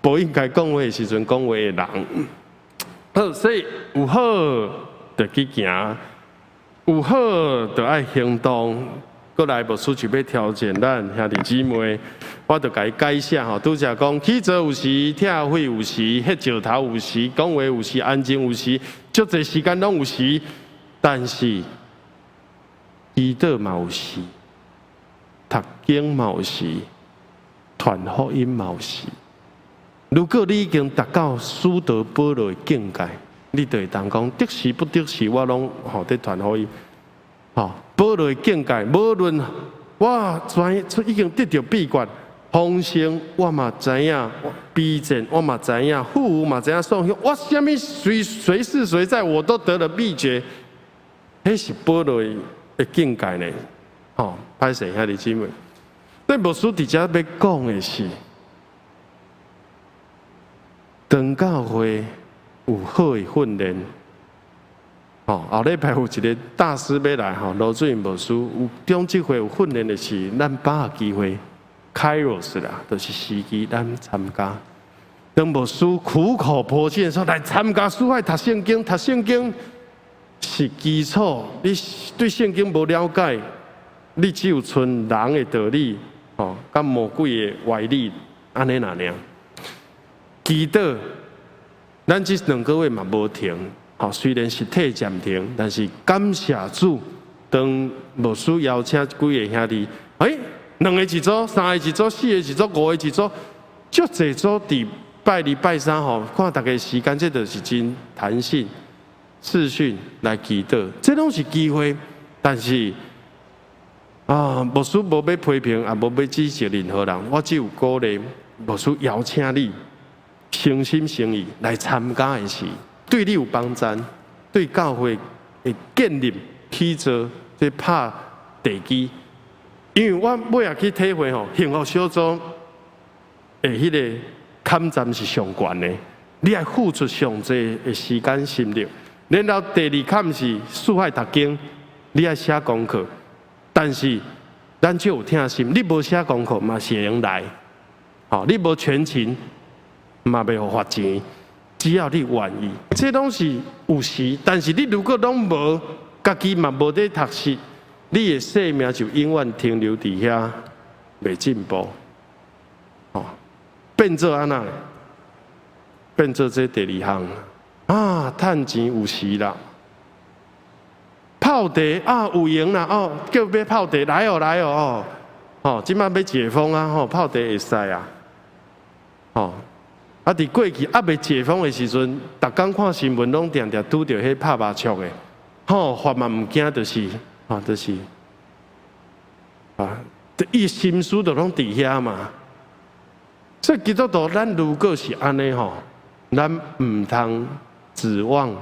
不应该讲话的时阵讲话的人。所以有好就去行，有好就爱行动。过来牧师就要挑战咱兄弟姊妹，我就甲伊解释拄则讲起坐有时，听会有时，迄石头有时，讲话有时，安静有时，足侪时间拢有时。但是祈祷嘛有时，读经嘛有时，传福音嘛有时。如果你已经达到使徒保罗的境界，你就会当讲得时不得时，我拢伫传福音。保罗的境界，无论我已经得到秘诀，丰盛我嘛知影，避战我嘛知影，富嘛知影送享，我什么随是谁在，我都得了秘诀。迄是保罗的境界呢。歹势兄弟姊妹，对牧师伫遮要讲的是。长教会有好的训练，后礼拜有一个大师要来，罗俊牧师有中职会有训练的是，咱把握机会 ，Kairos 啦，就是时机，咱参加。当牧师苦口婆心的说来参加书海读圣经，读圣经是基础。你对圣经无了解，你只有存人的道理，甲魔鬼的歪理，安尼那样。祈祷，咱这2个月嘛无停，虽然实体暂停，但是感谢主，当牧师邀请几个兄弟，2个一组、3个一组、4个一组、5个一组，足侪组伫拜二、拜三吼，看大家时间，这就是真弹性、视讯来祈祷，这拢是机会。但是牧师无要批评，也无要指责任何人，我只有鼓励牧师邀请你诚心诚意来参加的是，对你有帮助，对教会的建立起做这拍地基。因为我尾仔去体会吼，幸福小组的迄个坎站是上悬的，你爱付出上济的时间心力。然后第二坎是四海读经，你爱写功课，但是咱就有听心，你无写功课嘛是会用来，你无全勤嘛袂互罚钱，只要你愿意，这拢是有时。但是你如果拢无，家己嘛无在读书。你的生命就永远停留伫遐，袂进步，变做安那？变做这第二项趁钱有时啦，泡茶有闲啦叫要泡茶来哦，即摆要解封啊泡茶会使啊，伫过去未解封的时阵，逐工看新闻拢定定拄着迄拍麻将的，发嘛毋惊，就是伊心思就拢伫遐嘛。所以基督徒，咱如果是安尼咱毋通指望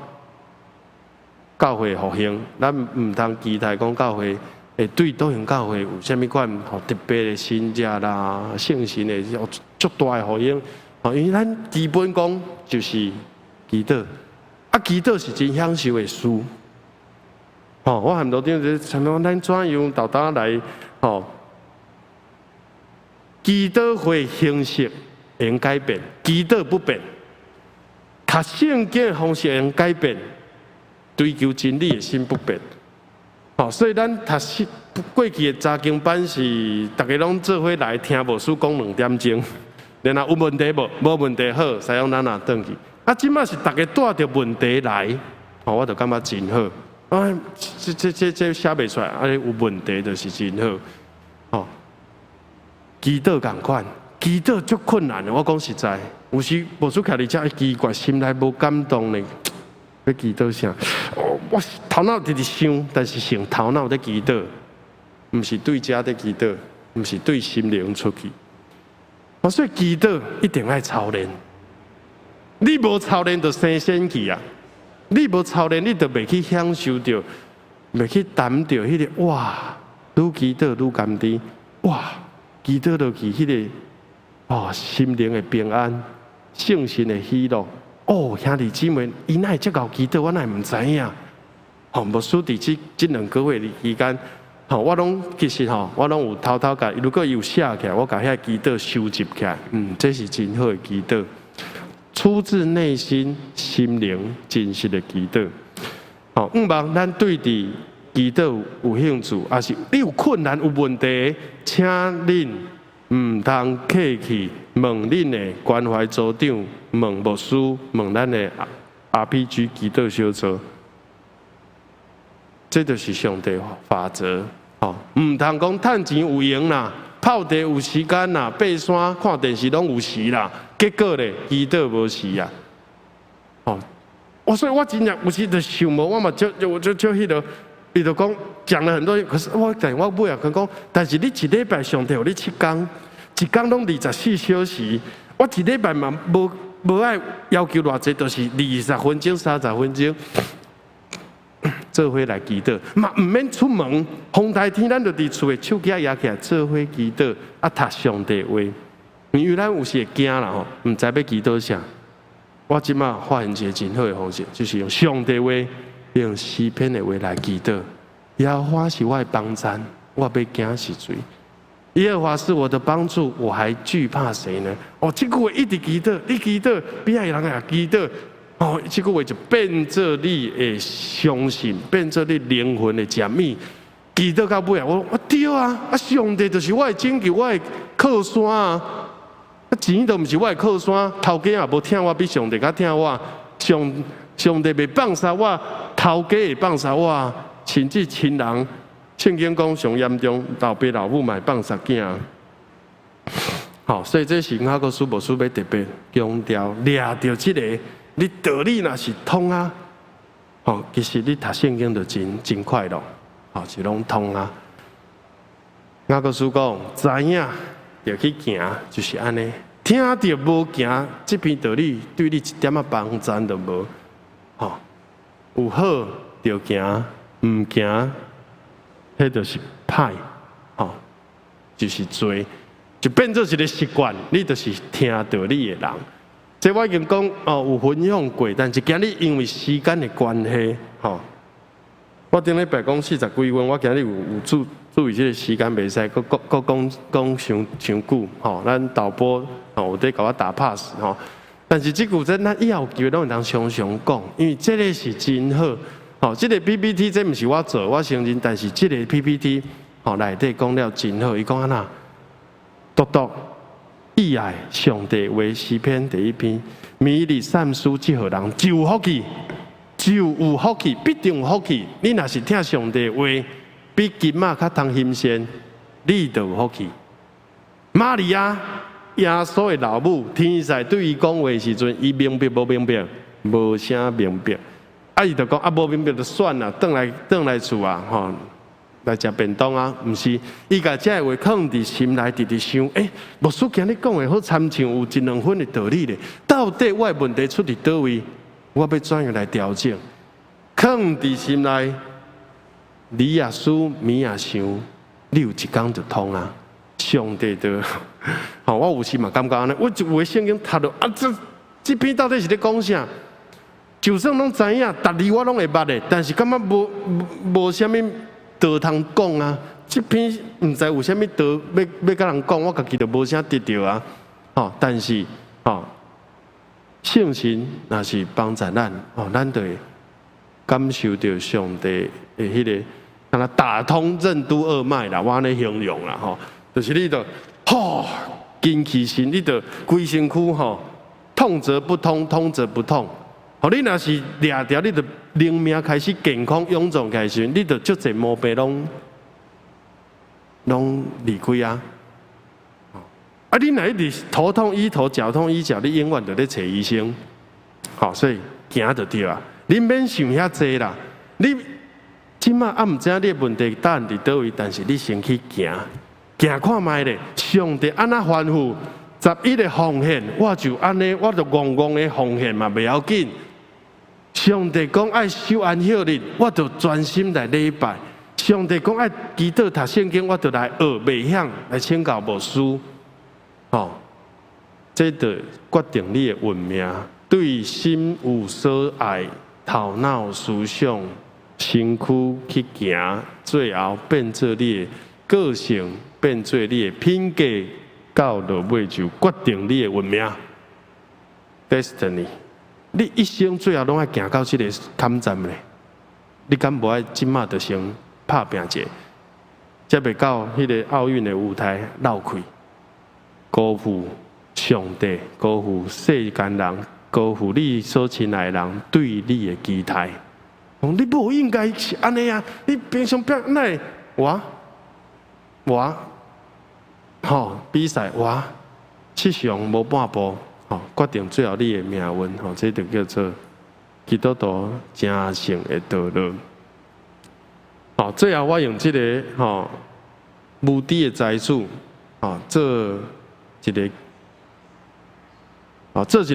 教会复兴，咱毋通期待讲教会会对倒行教会有啥物款特别的信者啦、信心的有足大的复兴。因为咱基本讲就是祈祷，祈祷是真享受的事。我含老丁就想讲，咱怎样豆豆来祈祷会形式会用改变，祈祷不变；读圣经的方式会用改变，追求真理的心不变。所以咱读过去的查经班是大家拢做伙来听牧师讲2点钟，然后有问题无问题好，使用咱也转去。即摆是大家带着问题来，我就感觉真好。这写袂出来，有问题就是真好。祈祷同款，祈祷足困难的。我讲实在，有时牧师徛伫遮奇怪，心内无感动呢。要祈祷啥？我头脑直直想，但是用头脑在祈祷，毋是对家在祈祷，毋是对心灵出去。所以祈祷一定要操练。你无操练就生仙气啊！你无操练，你就袂去享受到，袂去谈到迄个哇，愈祈祷愈甘甜，哇，祈祷落去迄个心灵的平安、圣心的喜乐。兄弟姊妹，伊哪会遮够祈祷，我哪会毋知影？牧师伫这2个月的期间，我拢其实我拢有偷偷甲，如果有写起来，我甲遐祈祷收集起来，这是真好的祈祷。出自内心、心灵真实的祈祷。毋望咱对伫祈祷有兴趣，还是你有困难、有问题，请恁毋通客气，问恁的关怀组长，问牧师，问咱的 RPG 祈祷小组。这就是上帝法则。毋通讲趁钱有闲啦。泡茶有时间啦，爬山看电视拢有时啦，结果咧祈祷无时啊！所以我真正有时就想无，我嘛就迄个，伊就讲了很多，可是我尾啊讲，但是你一礼拜上帝有你7天，一天拢24小时，我一礼拜嘛无爱要求偌济，就是20分钟、30分钟。做伙来祈祷，嘛毋免出门，风台天咱就伫厝诶手机拿起来做伙祈祷，读上帝话。因为咱有时会惊啦毋知要祈祷啥。我即马发现一个真好诶方式，就是用上帝话，用诗篇诶话来祈祷。耶和华是我诶帮衬，我要惊是谁？耶和华是我的帮助，我还惧怕谁呢？这句话一直祈祷，你祈祷，边仔人也祈祷。这句话就变做你的相信，变做你灵魂的食物。祈祷到尾啊，我对啊，上帝就是我的拯救，我的靠山啊。钱都毋是我的靠山，头家也无听我比上帝较听我。上帝袂放杀我，头家会放杀我，甚至亲人。圣经讲上严重，老爸老母嘛会放杀囝。好，所以这是雅各书无书要特别强调，抓到这个，你道理若是通啊，好，其实你读圣经就真快乐，好，是拢通啊。雅各书讲，知影要去行，就是安尼。听到无行，这篇道理对你一点仔帮助都无。吼，有好就行，唔行，迄就是歹，吼，就是罪，就变做一个习惯。你就是听道理的人。这我已经讲哦，有分享过，但是今日因为时间的关系，吼，我顶礼拜讲40几分，我今日有注意这个时间，袂使讲伤久，吼，咱导播吼有在甲我打 pass 吼，但是这句真咱以后有机会拢会当常常讲，因为这个是真好，吼，这个 PPT 这毋是我做，我承认，但是这个 PPT 吼内底讲了真好，伊讲安那，独意爱上帝为诗篇第1篇，每日善书这号人就有福气，就有福气，必定有福气。你若是听上帝话，比金马较通新鲜，你就有福气。玛利亚，耶稣的老母，天使对伊讲话的时阵，伊明白无明白？无啥明白。啊，伊就讲啊，无明白就算啦，转来厝啊，吼。来食便当啊，毋是，伊甲这话放伫心内，直直想，牧师今日讲的好参像有1-2分的道理咧。到底我的问题出伫倒位？我要怎样来调整？放伫心内，你也思，米也想，你有一天就通啊。上帝的，好，我有时嘛感觉安尼，我就有的圣经读到啊，这篇到底是咧讲啥？就算拢知影，逐字我拢会捌的，但是感觉无啥物。道通讲啊，这篇唔知有啥物道要甲人讲，我家己就无啥得着啊。吼，但是吼，圣神若是帮助咱，吼，咱就会感受到上帝的迄个，让他打通任督二脉啦，我安尼形容啦，吼，就是你着，吼，精气神，你着规身躯吼，痛则不通，通则不痛。吼，你若是掠条，你着灵命开始健康臃肿开始，你着足侪毛病拢离开啊！啊，你若一直头痛医头，脚痛医脚，你永远着咧找医生。好，所以行就对啊！你免想遐济啦，你即马啊，毋知影你的问题答案伫倒位，但是你先去行看卖咧，上帝安那吩咐11个奉献，我就安尼，我就戆戆的奉献嘛，袂要紧。上帝讲爱守安息日，我就专心来礼拜。上帝讲爱祈祷读圣经，我就来学袂晓来请教牧师。哦，这就决定你的运命。对心有所爱，头脑思想，身躯去行，最后变做你的个性，变做你的品格，到落尾就决定你的运命。Destiny。你一生最后拢爱行到这个坎站咧，你敢无爱即马就先拍拼者，才袂到迄个奥运的舞台绕开，辜负上帝，辜负世间人，辜负你所亲爱的人对你的期待。你无应该是安尼啊！你平常哪会我吼比赛我七项无半步。吼，决定最后你的命运，吼，这就叫做基督徒正圣的道路。好，最后我用这个吼无底的财主，啊，做一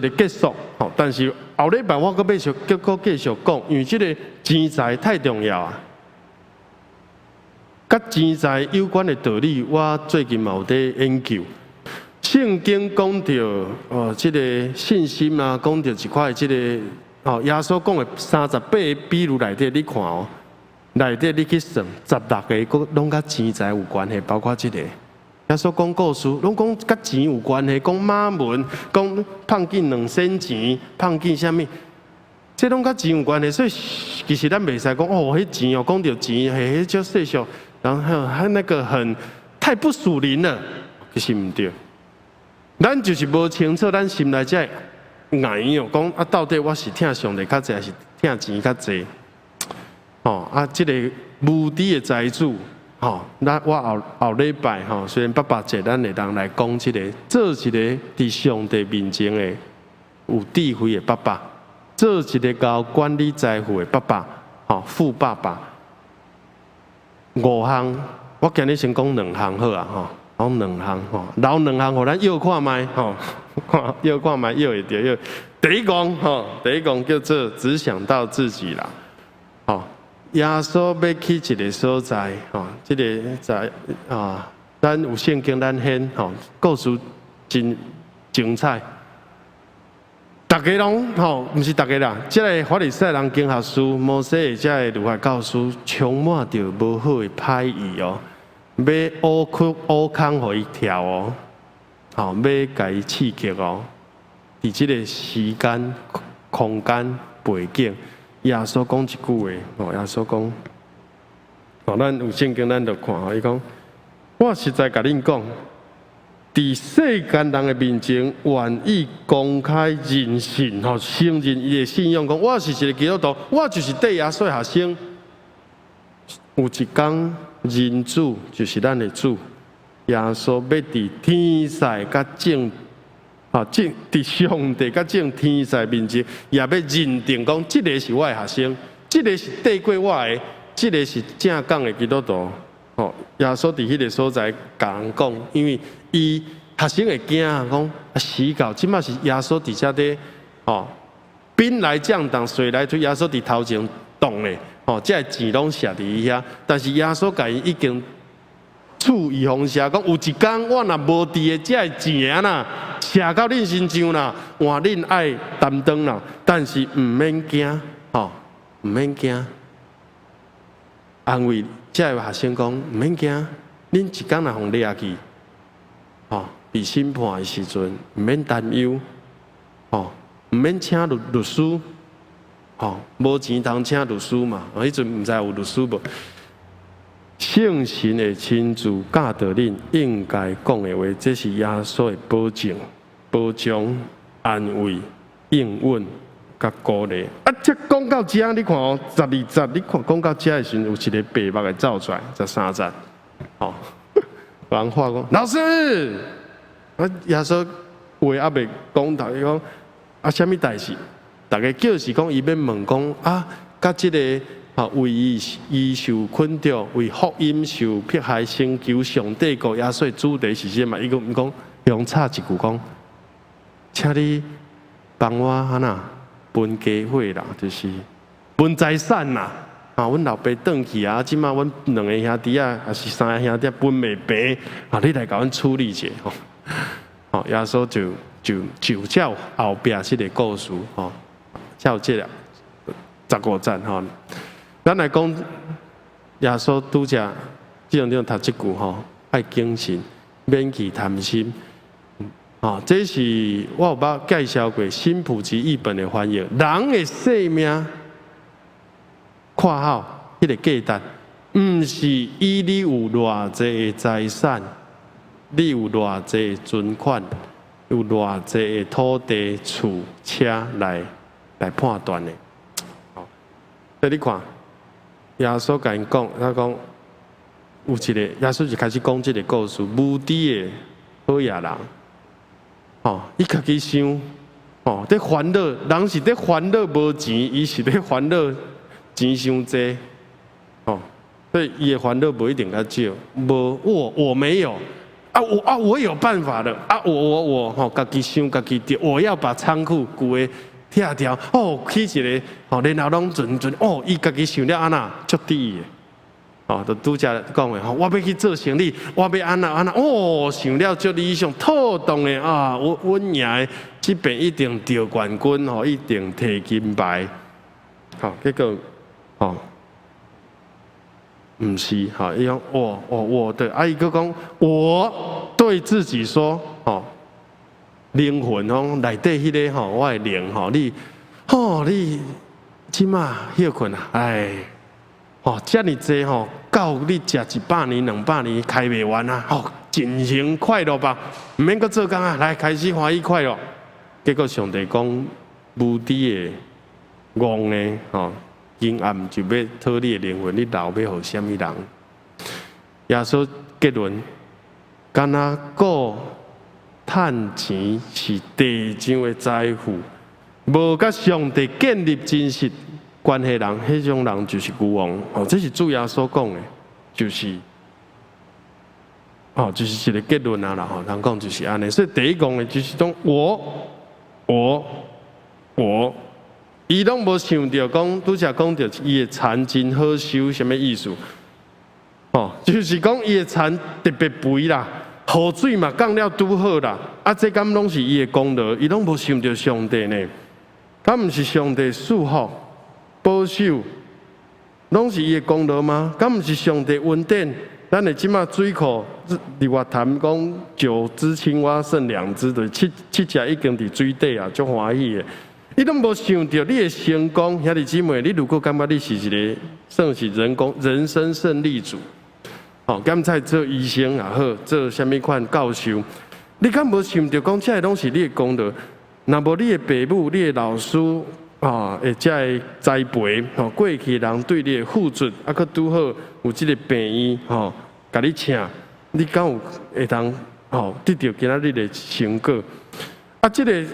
个结束。好，但是后礼拜我搁继续讲，因为这个钱财太重要啊。甲钱财有关的道理，我最近嘛有在研究。圣经讲到这个信心啊，讲到一块这个耶稣讲的38个比喻内底，你看哦，内底你去算16个，拢甲钱财有关系，包括这个耶稣讲故事，拢讲甲钱有关系，讲马门，讲碰见2仙钱，碰见啥物，这拢甲钱有关系。所以其实咱袂使讲哦，迄钱哦，讲到钱，迄叫世俗，然后还那个太不属灵了，其实唔对。咱就是无清楚，咱心内才硬哦，讲啊，到底我是听上帝较济，还是听钱较济？哦啊，这个无底的财主，咱我后礼拜虽然爸爸节，咱会当来讲这个，做一个伫上帝面前的有智慧的爸爸，做一个教管理财富的爸爸，富爸爸。5项，我今日先讲2项好啊，讲2项留2项，互咱摇看卖，摇看卖，摇会着摇。第一讲叫做只想到自己啦，耶稣要去一个所在，这个在咱有圣经咱显，故事真精彩。大家拢毋是大家啦，这个法利赛人经学师、摩西这个律法教师，充满着无好的歹意哦，要乌坑互伊跳哦，要甲伊刺激哦。伫这个时间、空间、背景。耶稣讲一句话，耶稣讲，咱有圣经咱就看，伊讲，我实在甲恁讲，伫世间人的面前，愿意公开认信，承认伊的信仰，讲我是一个基督徒，我就是对耶稣的学生。有一天，人子就是咱的主，耶稣要伫天使甲正。正伫上帝甲正天使面前，也要认定讲，这个是我的学生，这个是对过我的，这个是正港的基督徒。耶稣伫迄个所在甲人讲，因为伊学生会惊讲，时到即马是耶稣伫遮底，兵来将挡，水来土，耶稣伫头前动咧，这钱拢写伫伊遐，但是耶稣甲伊已经。处预防射，讲有一天我若无伫的，这钱呐，射到恁身上啦，换恁爱担当啦。但是毋免惊，毋免惊。安慰这个学生讲，毋免惊，恁一天若互掠去，被审判的时阵，毋免担忧，毋免请律师，无钱通请律师嘛，迄阵毋知有律师无。圣神会亲自教导恁应该讲的话，这是耶稣的保证、保障、安慰、应允、甲鼓励。这讲到这，你看12节，你看讲到这的时候，有一个白目的走出来，13节，人话讲，老师，耶稣话还未讲头，伊讲什么代志？大家叫是讲，伊要问讲甲这个。为伊受困着，为福音受迫害，寻求上帝国耶稣的主题是什么？伊讲用插一句讲，请你帮我分家伙啦，就是分财产啦。阮老爸转去即马阮2个兄弟还是3个兄弟分袂平，你来甲阮处理者。耶稣就照后壁这个故事，照这个15节咱来讲，耶稣拄则即种读即句爱谨慎，免去贪心。这是我有捌介绍过新普及译本的翻译。人的性命，括号迄个价值，毋是以你有偌济的财产，你有偌济的存款，有偌济的土地、厝、车来判断的。所以你看。耶稣甲因讲，他讲有一个，耶稣就开始讲这个故事。无知的好野人，伊家己想，在烦恼，人是在烦恼无钱，伊是在烦恼钱伤济，所以伊的烦恼不一定较少。无我没有我有办法的我家己想家己着，我要把仓库旧的。拆掉起一个然后拢准伊家己想了安那足低的就拄则讲的我要去做生意，我要安那想了足理想，妥当的阮赢的即边一定得冠军一定摕金牌，结果毋是伊讲我对伊佫讲我对自己说灵魂内底迄个我的灵你即马休困遮尔济够你食100年200年开袂完尽情快乐吧，毋免阁做工来开始欢喜快乐。结果上帝讲，无知的、戆的今暗就要讨你的灵魂，你留要互什么人？耶稣结论，敢若顾趁钱是地上的财富，无甲上帝建立真实关系人，迄种人就是孤王。哦，这是主耶稣讲的，就是。哦，就是一个结论啊啦！吼，人讲就是安尼，所以第一讲的就是讲我，伊拢无想到讲，拄则讲到伊的田真好收，什么意思？哦，就是讲伊的田特别肥啦，雨水嘛降了拄好啦，啊，这敢拢是伊的功劳，伊拢无想到上帝呢，敢毋是上帝祝福保守，拢是伊的功劳吗？敢毋是上帝恩典？咱的即马水库，伫外谈讲9只青蛙剩2只，就7只已经伫水底啊，足欢喜的。你拢无想到你的成功，兄弟姊妹，你如果感觉你是一个算是人生胜利组，哦，敢在做医生也好，做啥物款教授，你敢无想到讲，这拢是你的功劳？若无你的父母、你的老师啊，会遮的栽培，哦，过去人对你的付出，啊，佮拄好有即个病院，吼，甲你请，你敢有会当吼得到今仔日的成果？啊，即个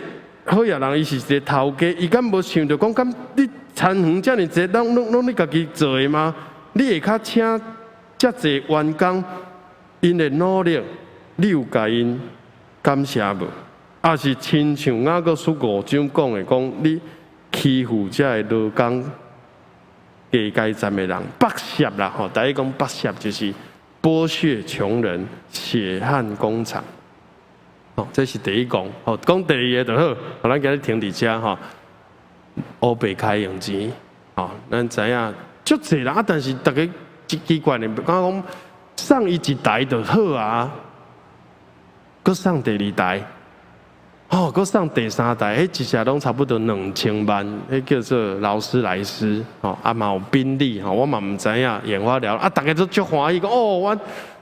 好野人，伊是一个头家，伊敢无想到讲，敢你田园遮尔济，拢你家己做的吗？你会较请遮济员工，因的努力，你有甲因感谢无？啊，是亲像雅各书5章讲的，讲你。欺负遮个劳工加站的人，剥削啦！吼，第一讲剥削就是剥削穷人，血汗工厂。哦，这是第一讲。哦，讲第二个就好。好，咱今日停伫遮吼。乌白开用钱，哦，咱知影足济人啊，但是大家奇怪的，讲上一代就好啊，搁上第2代。哦，搁上第3代，迄一下拢差不多2000万，迄叫做劳斯莱斯，哦，啊嘛有宾利，吼，我嘛唔知影，眼花缭乱，啊，大家都足欢喜，讲哦，我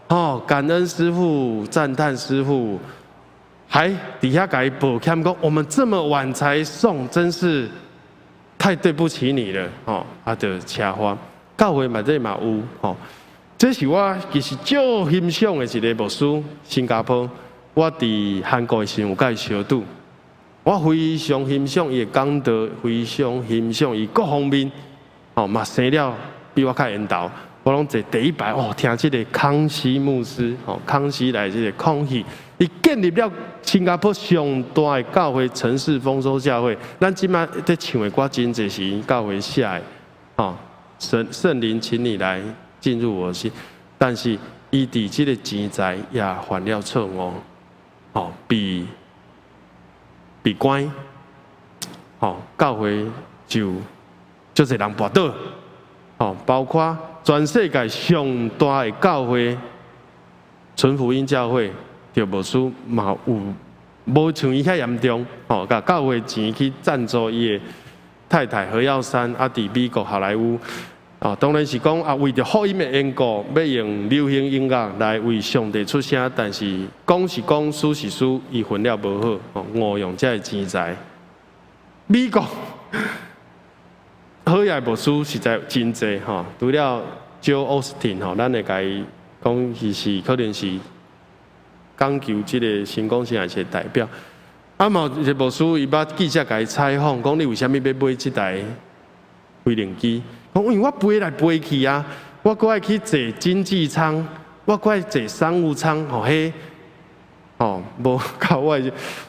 哦感恩师父，赞叹师父，还底下改补欠讲，我们这么晚才送，真是太对不起你了，哦，啊就车花，教会嘛这嘛有，哦，这是我其实最欣赏的一个牧师，新加坡。我伫韩国的时候有甲伊相拄，我非常欣赏伊的讲道，非常欣赏伊各方面，哦嘛生了比我较缘投。我拢坐第一排哦，听即个康熙牧师，哦康熙来即个抗议，伊建立了新加坡上大的教会城市丰收教会。咱即摆在唱的歌真侪是因教会写的，哦圣灵，请你来进入我心。但是伊伫即个钱财也犯了错误。哦，比关，哦，教会就足侪人跋倒，哦，包括全世界上大的教会，纯福音教会，就牧师嘛有无像伊遐严重，哦，甲教会钱去赞助伊的太太何耀珊，啊，伫美国好莱坞。啊，当然是讲啊，为着福音的缘故，要用流行音乐来为上帝出声，但是讲是讲，输是输，伊分了无好，哦，误用这钱财。美国好嘢牧师实在真济吼，除了Joel Osteen吼，咱会甲伊讲，伊是可能是讲求即个成功生涯的代表。啊嘛，一个牧师伊捌记者甲伊采访，讲你为虾米要买即台飞行机？因为我飞来飞去啊，我搁爱去坐经济舱，我搁爱坐商务舱，吼嘿，哦，无够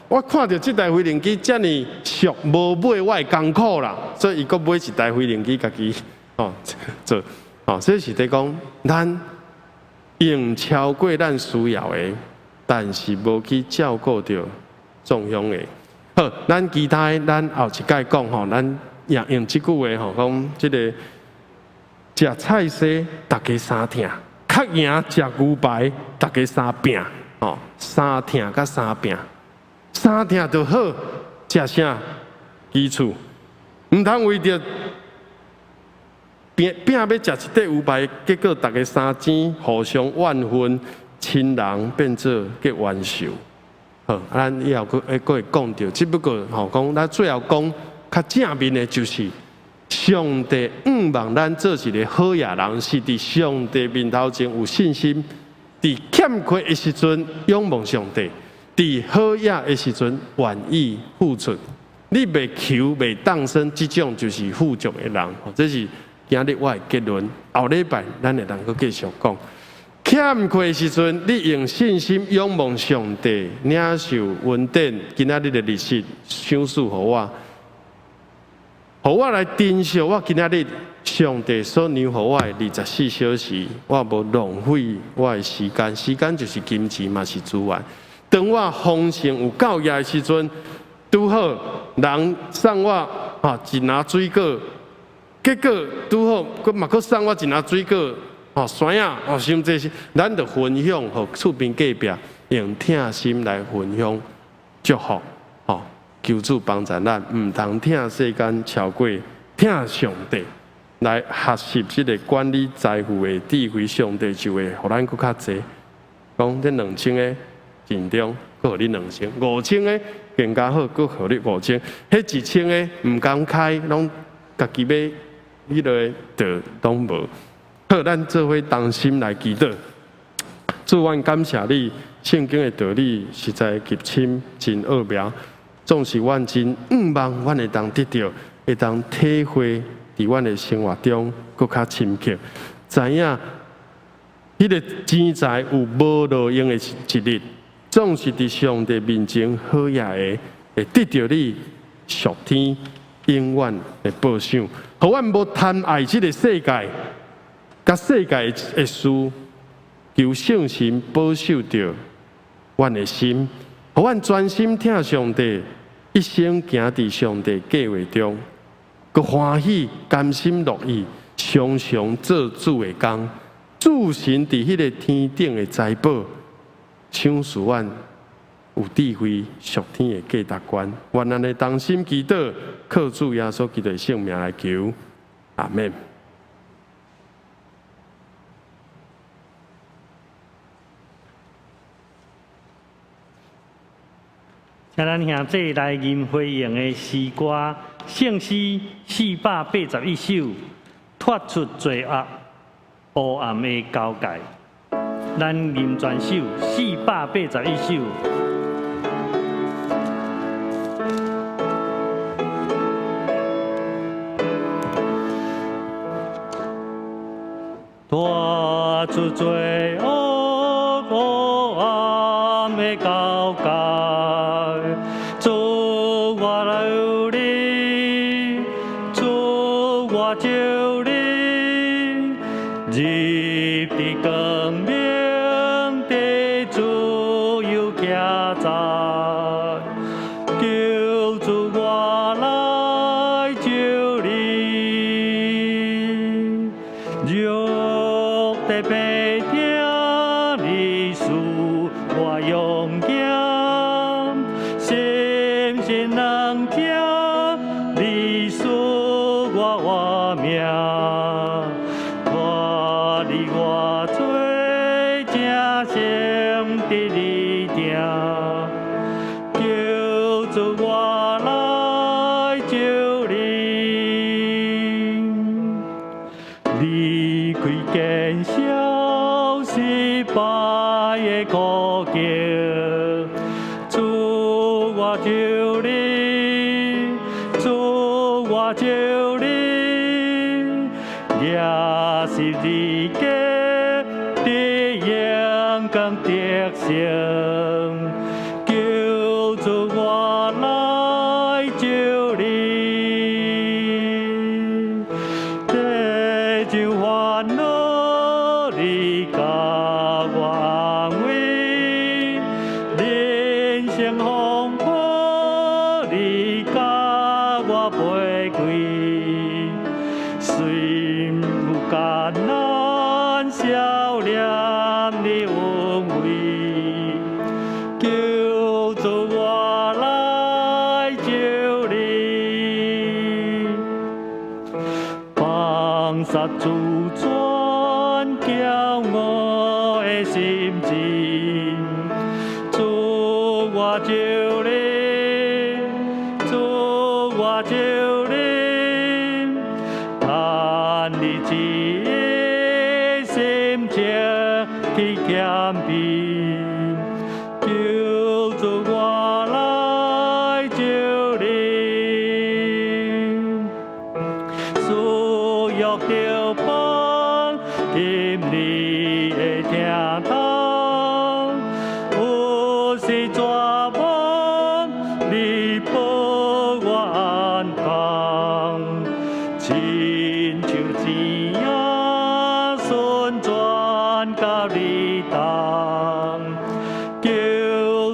我看到这台飞行机遮尔俗，无买我会艰苦啦，所以伊搁买一台飞行机家己哦做，哦，所以是在讲咱用超过咱需要的，但是无去照顾到中央的。好，咱其他咱后一届讲吼，咱用即句话吼，讲即个。食菜西，大家三疼；较赢食牛排，大家三拼。哦，三疼甲三拼，三疼就好。食啥？基础，唔通为着拼要食一块牛排，结果大家三钱互相怨恨，亲人变做结冤仇。好，咱以后佫会讲到，只不过吼讲，咱最后讲较正面的就是。上帝望咱做一个好野人，是伫上帝面头前有信心，伫欠缺的时阵仰望上帝，伫好野的时阵愿意付出。你袂求袂当生，这种就是富足的人。这是今日我的结论。后礼拜咱会能够继续讲。欠缺的时阵，你用信心仰望上帝，领受恩典。今仔日的日子，赏赐予我，予我来珍惜我今仔日上帝所留予我的24小时，我无浪费我的时间。时间就是金钱，嘛是资源。当我丰盛有够业的时阵，拄好人送我一篮水果，结果拄好佮嘛佮送我一篮水果，山啊，甚至是咱着分享，互厝边隔壁用疼心来分享祝福，求主帮助咱，毋通疼世间超过疼上帝，来学习即个管理财富的智慧。上帝就会互咱佮较济。讲这2000个尽中，佮互你2000；5000个更加好，佮互你5000。迄1000个毋敢开，拢家己买迄个就拢无。好，咱做伙同心来祈祷。主，阮感谢你，圣经的道理实在极深真奥妙，总是阮真望阮会当得到，会当体会伫阮的生活中更较深刻，知影迄个钱财有无路用的一日，总是伫上帝面前好野的，会得到你属天永远的保赏，互阮无贪爱即个世界。甲世界的事，求圣神保守着阮的心，互阮专心听上帝，一生行伫上帝计划中，佮欢喜甘心乐意，常常做主的工。主神伫迄个天顶的财宝，赏赐阮有智慧属天的价值观。愿咱的同心祈祷，靠主耶稣基督的圣名来求，阿门。请咱兄弟来吟回应的诗歌，圣诗481首，脱出罪恶黑暗的交界。咱吟全首481首。脱出罪恶黑暗的交界。心情去谦卑，求主我来照你，需要着帮，今你会听透，有时抓帮，你保我安康，亲像钱啊，顺转到你当，求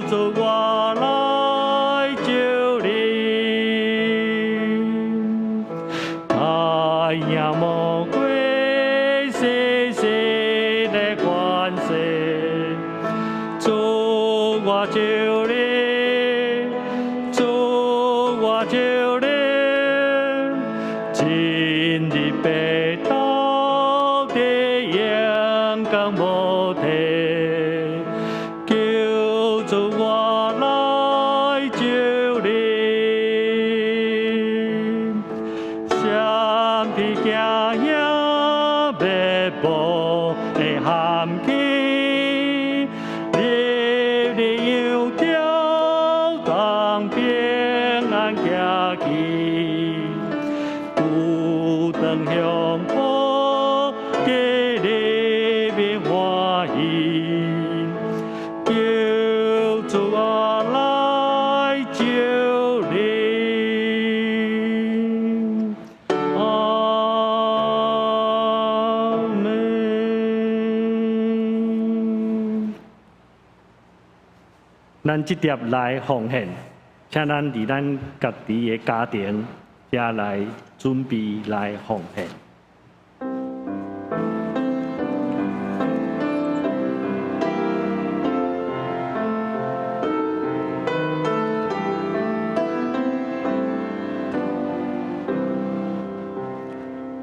主我来照你，太阳魔鬼细细的关系，主我照你，主我照你，今日白头的阳光无体，求主我来照你，闪避惊遐灭无的含气，日日又跳当平安行去，有灯向坡，给你面欢喜，求主我来照你。阿门。咱即碟来奉献，请咱伫咱家己的家庭，才来准备来奉献。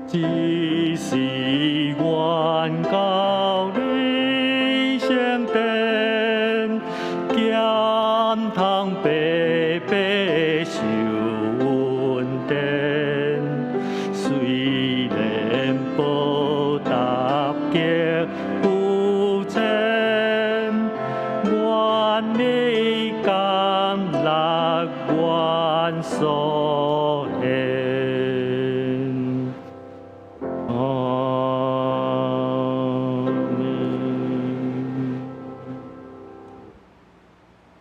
只是愿到你圣殿，减通白白受恩典。虽然报答极有千，愿你甘乐愿所献。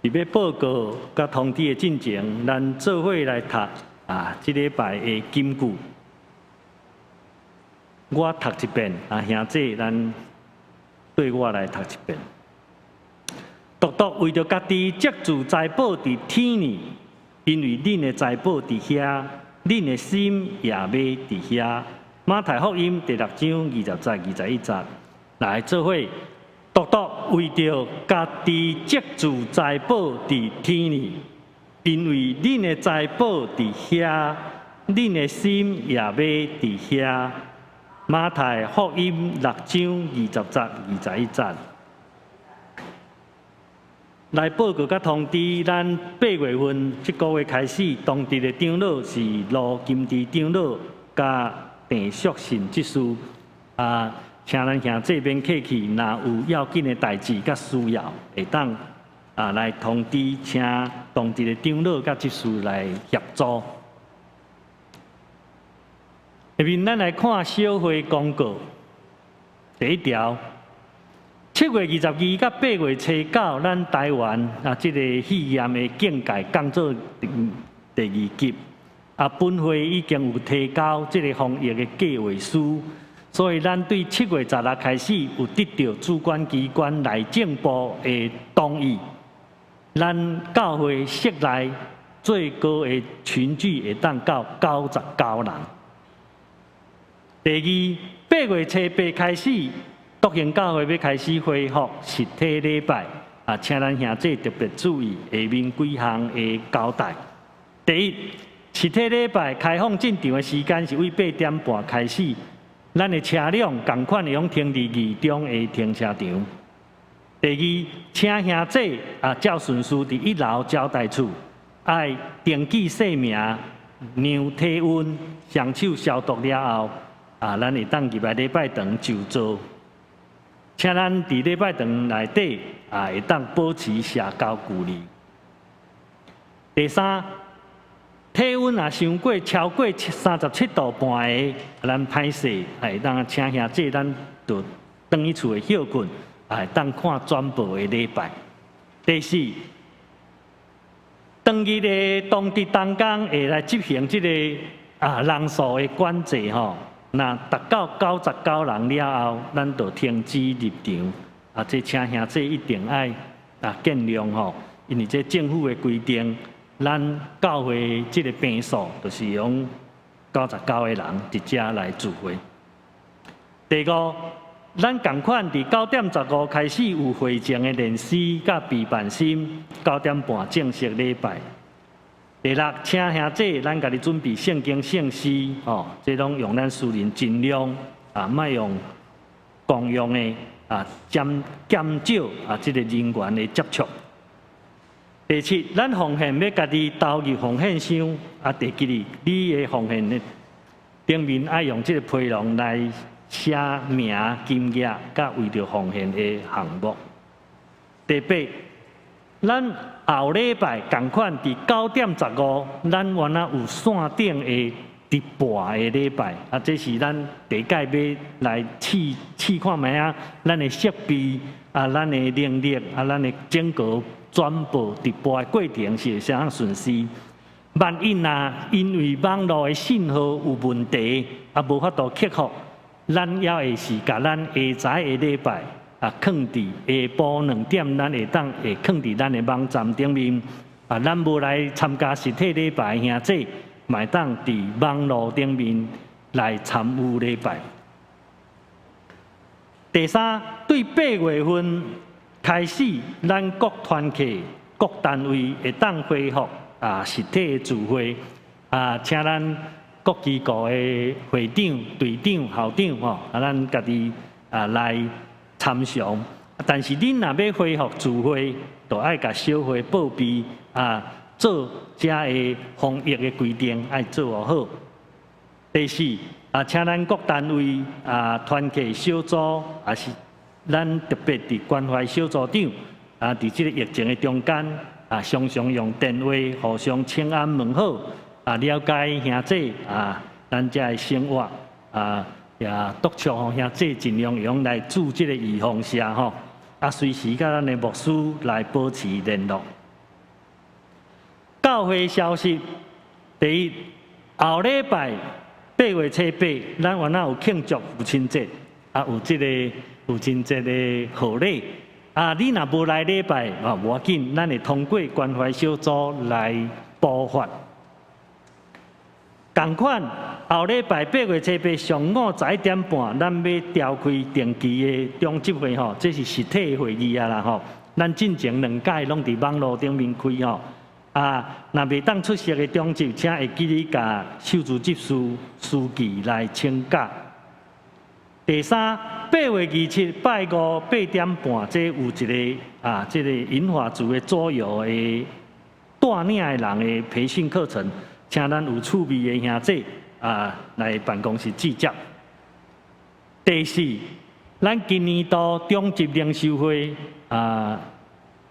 伫要报告甲通知的进前，咱做伙来读即礼拜的金句。我读一遍，兄弟咱对我来读一遍。独独为着家己积住财宝伫天里，因为恁的财宝伫遐，恁的心也要伫遐。马太福音第6章20节、21节，来做伙。独独为着家己积住财宝伫天里，因为恁的财宝伫遐，恁的心也要伫遐。马太福音6章20节、21节，来报告甲通知，咱8月份即个月开始，当地的长老是罗金枝长老甲郑淑信执事请咱兄弟免客气，若有要紧的代志甲需要，会当来通知，请当地的长老甲执事来协助。下面咱来看小会公告，第1条，7月22到8月初9，咱台湾即个肺炎的境界降做第2级，本会已经有提交即个防疫的计划书。所以，咱对7月16日开始有得到主管机关内政部的同意，咱教会室内最高的群聚会当到99人。第2，8月初8开始，独行教会要开始恢复实体礼拜，请咱兄弟特别注意下面几项的交代。第一，实体礼拜开放进场的时间是为8点半开始。咱的车辆同款会用停伫2中的停车场。第2，请兄弟照顺序伫1楼招待处，爱登记姓名、量体温、双手消毒了后，咱会当入来礼拜堂就座。请咱伫礼拜堂内底会当保持社交距离。第三，体温超过37度半的，咱歹势会当请兄弟咱就转去厝的休困，会当看转播的礼拜。第四，当日的当日当工会来执行这个人数的管制吼。那达到99人了后，咱就停止入场。这请兄弟一定爱见谅吼，因为这政府的规定。咱教会这个病数，就是用99个人伫遮来聚会。第五，咱共款伫9:15开始有会前的练诗甲备办心，9点半正式礼拜。第六，请兄弟咱家己准备圣经圣诗，这拢用咱私人尽量莫用公用的减少这个人员的接触。第七，咱奉献要家己投入奉献箱，第七，你的奉献的顶面爱用这个批笼来写名、金额，甲为着奉献的项目。第八，咱后礼拜同款伫9:15，咱原来有线顶的直播的礼拜，这是咱第届要来试看卖咱的设备咱的能力咱的整个。转播直播的过程是会相当顺遂。万一因为网络的信号有问题，无法度克服，咱也会是甲咱下早的礼拜放伫下晡2点，咱会放伫咱的网站顶面。咱无来参加实体礼拜的兄弟，嘛当伫网络顶面来参与礼拜。第三，对8月份。开始，咱各团体、各单位会当恢复实体的聚会请咱各机构的会长、队长、校长咱家己来参详。但是恁若要恢复聚会，就爱甲小会报备做遮的防疫的规定，爱做好。第四请咱各单位团体小组是。咱特别伫关怀小组长伫这个疫情的中间常常用电话互相请安问好了解兄弟咱遮的生活也督促兄弟尽量用来做这个预防针吼随时甲咱的牧师来保持联络。教会消息，第一，后礼拜8月7日，咱原来有庆祝父亲节有这个。父亲节的贺礼你若无来礼拜无要紧，咱会通过关怀小组来补发。同款后礼拜8月7日上午11点半，咱要召开定期的中执会这是实体会议啦咱进前2届拢伫网络顶面开若未当出席的中执，请会记得甲秀珠执事书记来请假。第三，8月27拜5 8点半，这有一个这个银华族的左右的带领的人的培训课程，请咱有趣味的兄弟来办公室指教。第四，咱今年度中级领袖会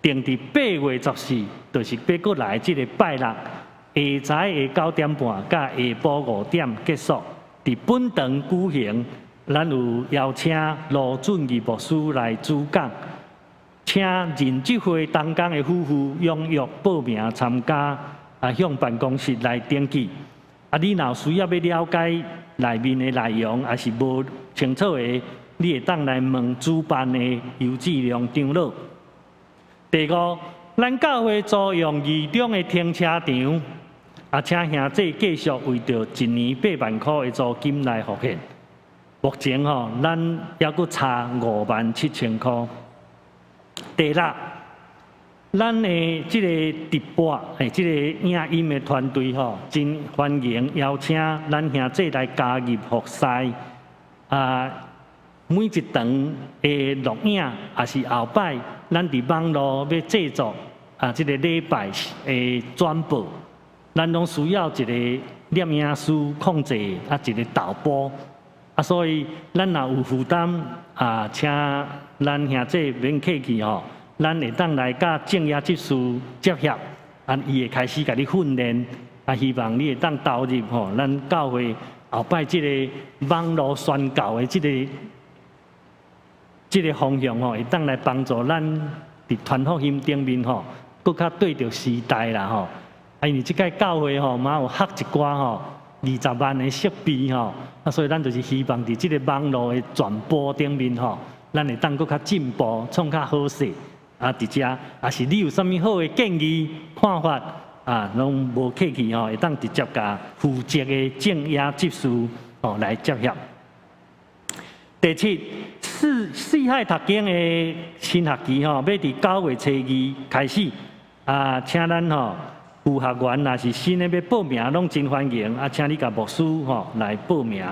定伫8月14，就是要过来这个拜六下早的9点半，甲下晡5点结束，伫本堂举行。咱有邀请罗俊义牧师来主讲，请任职会当工的夫妇踊跃报名参加，向办公室来登记。你若需要了解内面的内容，还是无清楚的，你会当来问主办的游志良长老。第五，咱教会租用义中的停车场，请兄弟继续为着1年8万块的租金来奉献。目前咱还阁差57000块。第六，咱的这个直播这个影音的团队真欢迎邀请咱兄弟来加入服侍每一场的录影，也是后摆咱伫网络要制作这个礼拜的转播，咱拢需要一个摄影师控制一个导播。所以咱若有负担请咱兄弟免客气吼，咱会当来甲政业技术结合，伊会开始甲你训练，希望你会当投入吼，咱教会后摆即个网络宣教的即个方向吼，会当来帮助咱伫传福音顶面吼，更较对着时代啦吼。因为即届教会吼，嘛有合一寡吼20万的设备吼，所以咱就是希望伫即个网络的传播顶面吼，咱会当更较进步，创较好势。伫遮是你有啥物好的建议看法拢无客气吼，会当直接甲负责的政业技术来接洽。第七，四海读经的新学期吼，要伫9月初2开始请咱吼副学员若是新的要报名，拢真欢迎请你甲牧师来报名。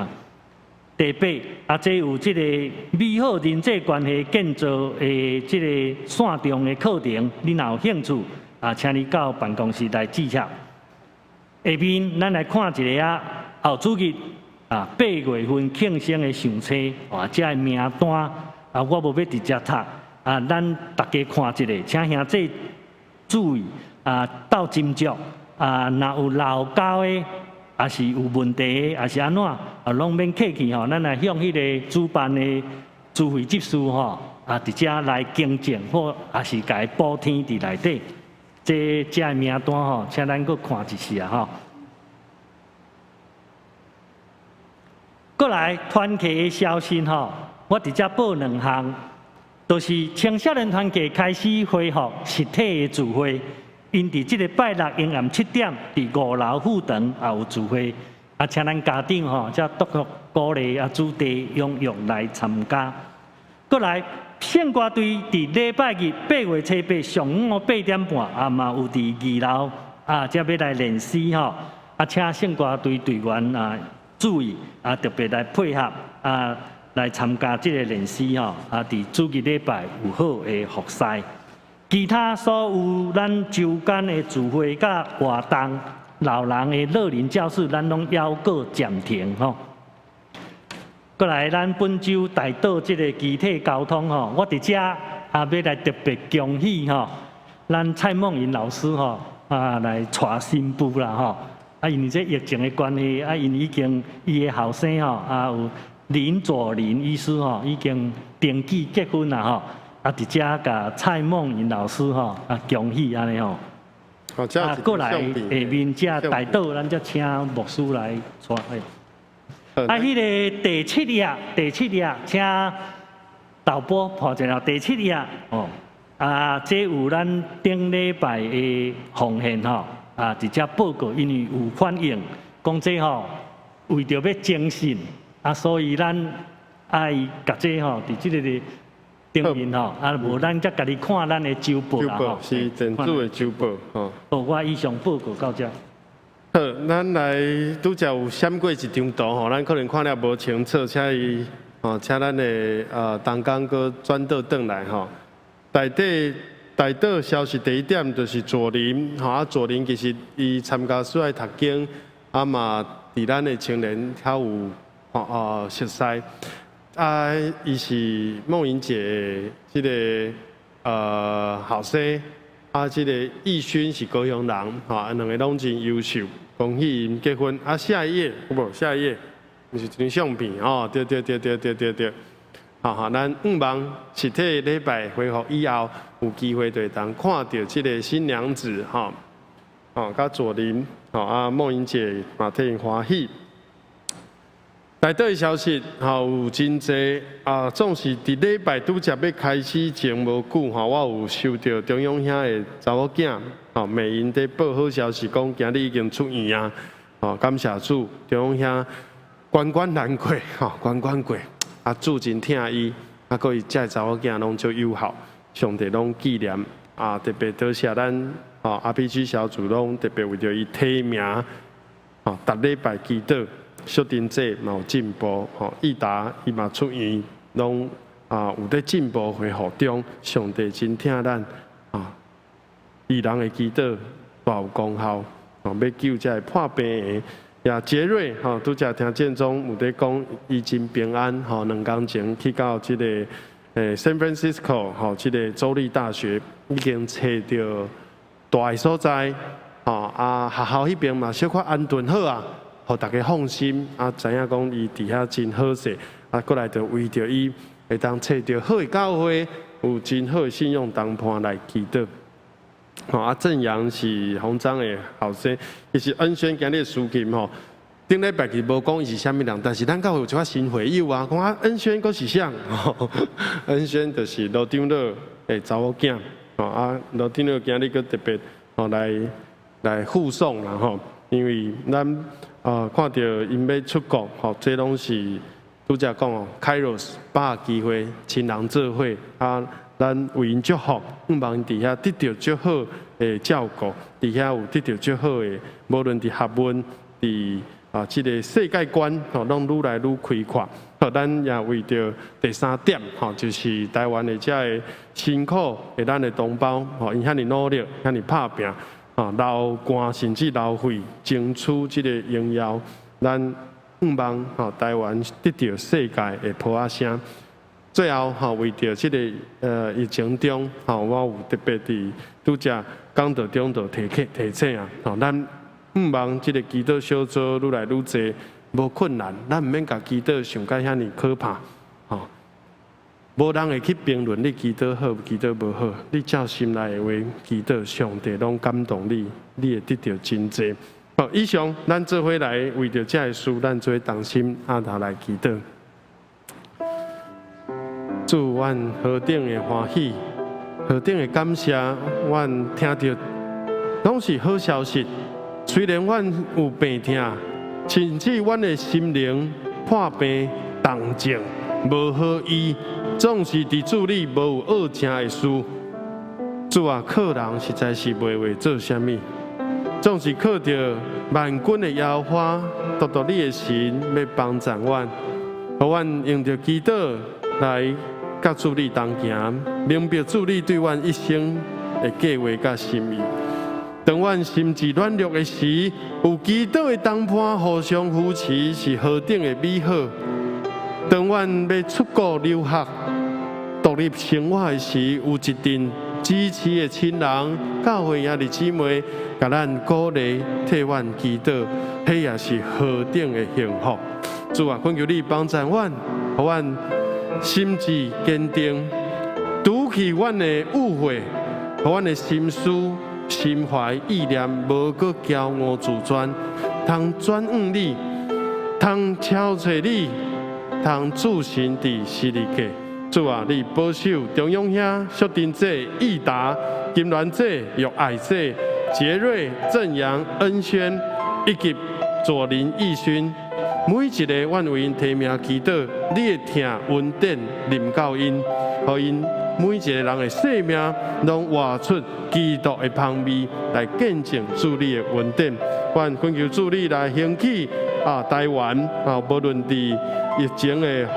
第八，这有即个美好人际关系建造的即个线上的课程，你若有兴趣请你到办公室来注册。下面咱来看一个后主日8月份庆生的上册这个名单我无要直接读咱大家看一下，请兄弟注意斗斟酌若有漏交的。也是有问题的，也是安怎拢免客气吼，咱来向迄个主办的主会执事吼直接来更正，或也是甲伊补添伫内底。这个名单吼，请咱搁看一下吼。过来团契的消息吼，我直接报2项，就是青少年团契开始恢复实体的聚会。因伫即个拜六阴暗7点，伫5楼副堂也有聚会，请咱家长吼，则督促鼓励子弟踊跃来参加。过来，献歌队伫礼拜日8月初8上午8点半，嘛有伫2楼则要来练习吼，请献歌队队员注意特别来配合来参加即个练习吼，伫主日礼拜有好的服侍。其他所有咱周间的聚会甲活动，老人的乐龄教室，咱拢犹过暂停吼。过来，咱本周大道即个集体交通吼，我伫遮要来特别恭喜吼，咱蔡梦云老师吼来带新妇啦吼。因为这疫情的关系，因已经伊的后生吼有林左林医师吼已经登记结婚啦吼。伫遮甲蔡梦云老师恭喜安尼吼。过来下面遮大道，咱则请牧师来带。迄个第七页，请导播播一下第7页哦。这有咱顶礼拜的奉献吼，直接报告，因为有反映，讲这吼为着要精神所以咱爱甲这吼伫即个。顶面吼，无咱则家己看咱的周报啦吼，是电子的周报吼。好，我以上报告到这。好，咱来拄则有闪过一张图吼，咱可能看了无清楚，请咱的东港阁转倒转来吼。大道消息第1点就是左邻吼，左邻其实伊参加出来读经，嘛伫咱的青年较有熟悉。伊是梦莹姐即个后生，即个义勋是高雄人，两个拢真优秀，恭喜因结婚。下一页，不，下一页，就是一张相片哦，对。咱5望实体礼拜恢复以后，有机会就当看到即个新娘子甲左邻梦莹姐嘛替因欢喜。大道的消息有真济总是伫礼拜拄则要开始前无久我有收到中央乡的查某囝美英在报好消息，讲今日已经出院感谢主，中央乡关关难过关关过主真疼伊，佮伊遮查某囝拢足友好，上帝拢纪念特别多谢咱RPG 小组拢特别为着伊提名逐礼拜祈祷。小丁姐嘛有进步，益达伊嘛出院，拢有在进步恢复中。上帝真疼咱义人的祈祷大有功效，要救这破病的也杰瑞吼，拄则听建中有在讲，伊真平安吼，2天前去到即个San Francisco 吼，即个州立大学已经找到大个所在吼，学校迄边嘛小可安顿好啊，互大家放心啊，知影讲伊伫遐真好势，啊，过来就为着伊会当找到好个教会，有真好个信用同伴来祈祷。吼啊，正阳是洪章的后生，伊是恩轩今日书记吼。顶礼拜其无讲伊是啥物人，但是咱教会有一寡新会友啊，讲啊恩轩佫是啥？恩轩就是罗长老的查某囝，吼啊罗长老今日佫特别吼来护送啦吼，因为咱看到因要出国吼，这拢是拄则讲哦，Kairos 把握机会，亲人做伙啊。咱为因祝福，希望伫遐得到最好的照顾，伫遐有得到最好的，无论伫学问，伫即个世界观，吼，拢愈来愈开阔。好，咱也为着第3点，吼，就是台湾的遮个辛苦的咱的同胞，吼，因遐尼努力，遐尼拍拼，吼，流汗甚至流血，争取即个荣耀，咱希望吼台湾得到世界的普仔声。最后吼，为着即个疫情中，吼，我有特别伫拄则讲道中就提醒啊，吼，咱希望即个祈祷小组愈来愈济，无困难，咱毋免甲祈祷想甲遐尼可怕，吼，无人会去评论你祈祷好，祈祷无好，你照心内的话祈祷，上帝拢感动你，你会得到真济。好，以上咱做伙来为着遮个事，咱做伙同心阿头来祈祷。祝阮何等的欢喜，何等的感谢，阮听到拢是好消息。虽然阮有病痛，甚至阮的心灵破病动静无好医，总是伫主里无有恶正的事。主啊，靠人实在是袂会做啥物，总是靠着万军的耶和华，独独你的神要帮助阮，互阮用着祈祷来。甲主你同行，明白主你对阮一生的计划甲心意。当阮心智软弱的时，有祈祷的同伴互相扶持，是何等的美好。当阮要出国留学、独立生活的时，有一群支持的亲人、教会兄弟姊妹，甲咱鼓励、替阮祈祷，迄也是何等的幸福。主啊，恳求你帮助阮，互阮。心智坚定，拄去阮的误会，互阮的心思、心怀意念无搁骄傲自专，通转向你，通超找你，通自信伫实力界。主啊，你保守中央兄、薛丁者、益达、金銮者、玉爱者、杰瑞、正阳、恩轩，以及左邻义勋。每一个阮为因提名祈祷，你的听恩典临到因，互因每一个人的生命拢活出基督的香味，来见证主你的恩典。愿恳求主你来兴起台湾无论伫疫情的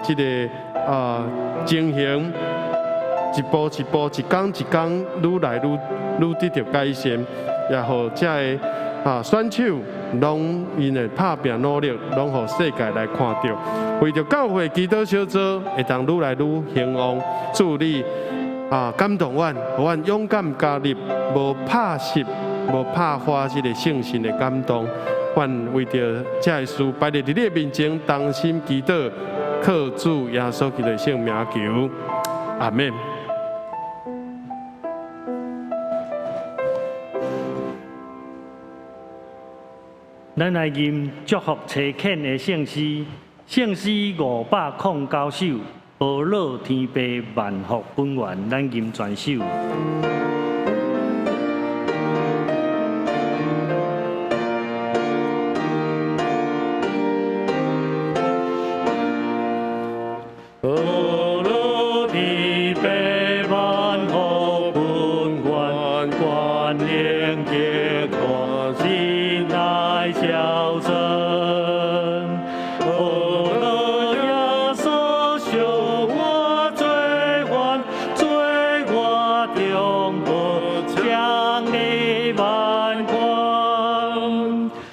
即个情形，一步一步、一天一天，愈来愈得到改善，也互遮个选手。拢因的拍拼努力，拢互世界来看到。为着教会祈祷小组会当愈来愈兴旺，祝你感动阮，互阮勇敢加入，无怕失、无怕花这个圣神的感动。阮为着这个事摆伫你的面前，同心祈祷，靠主耶稣基督的圣名求，阿门。咱来念祝福齐恳的圣诗，圣诗509首，保罗天父万福本源，咱念全首。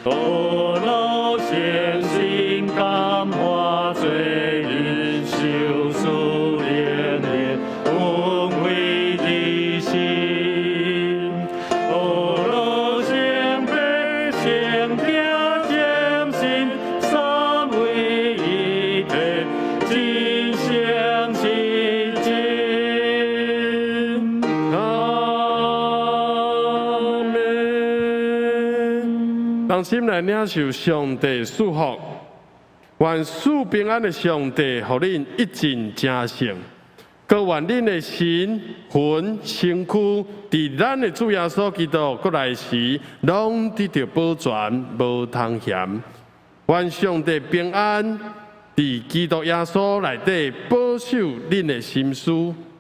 Oh 同心来领受上帝祝福。愿赐平安的上帝，互恁一尽成圣。各愿恁的心、魂、身躯，伫咱的主耶稣基督过来时，拢得到保全，无通嫌。愿上帝平安伫基督耶稣内底保守恁的心思，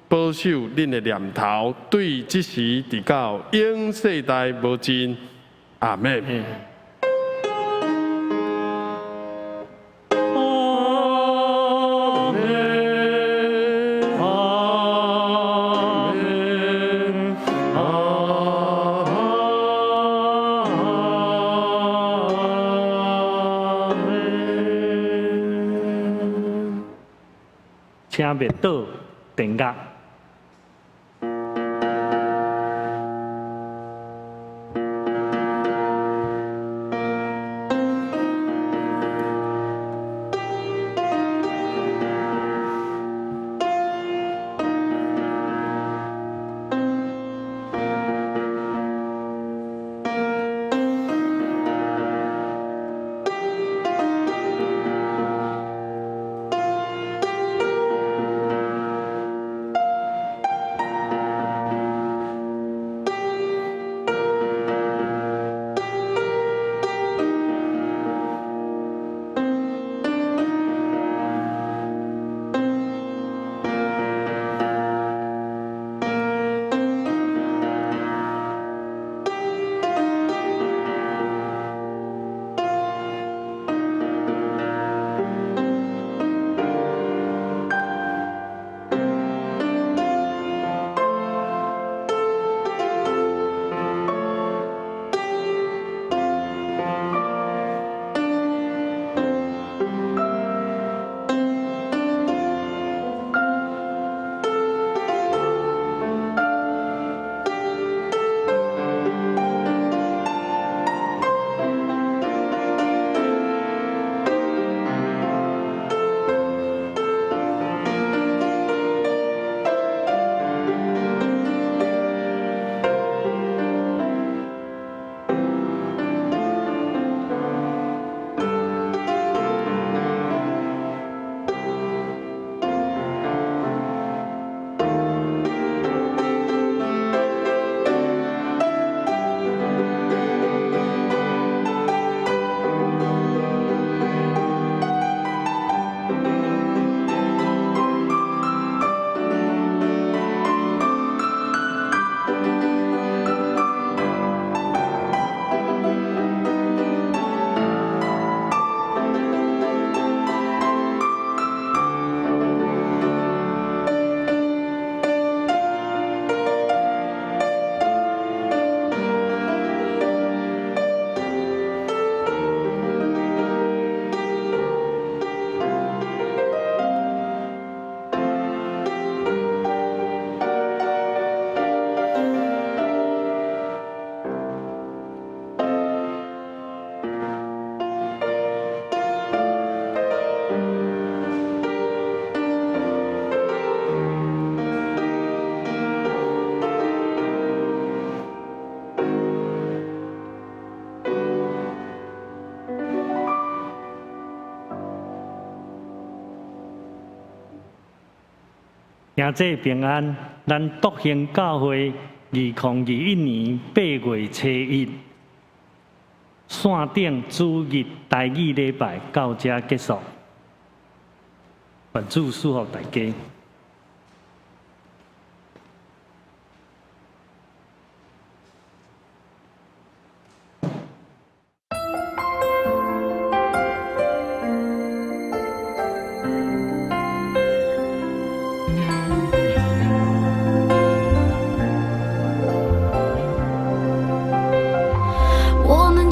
保守恁的念头，对即时直到永世代无尽。阿门。请灭倒电乐。迎这平安，咱笃行教会2021年8月初1，线顶主日台语礼拜到这结束。愿主祝福大家。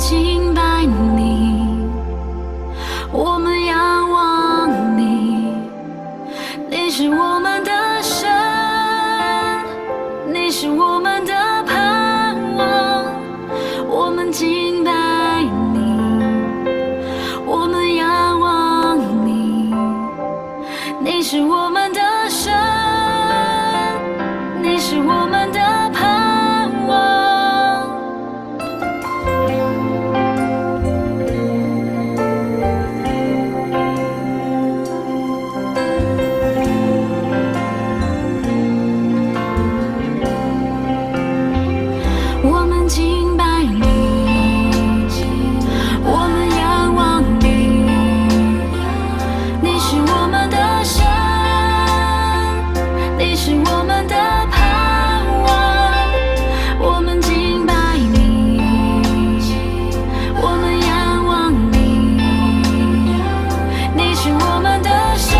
敬拜你，我们仰望你，你是我们的神，你是我们的盼望。我们敬拜你，我们仰望你，你是我们的神，你是我们的盼望。你是我们的盼望，我们敬拜你，我们仰望你。你是我们的神，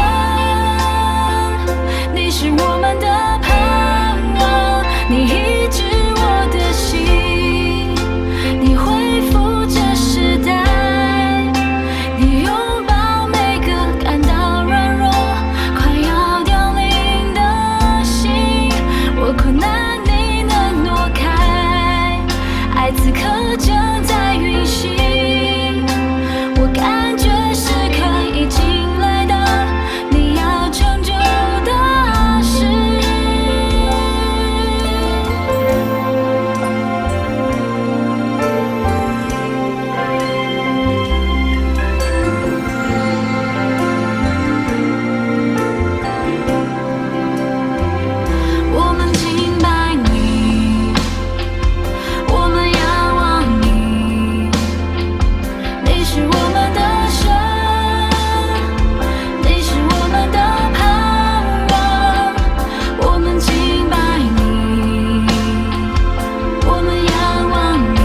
你是我们的盼望，你医治我的心，你恢复这时代，你拥抱每个感到软弱快要凋零的心。我困难你能挪开，爱此刻正在运行。我感觉时刻已经来到，你要成就大事。我们敬拜你，我们仰望你，你是我们的神，你是我们的盼望，我们敬拜你，我们仰望你，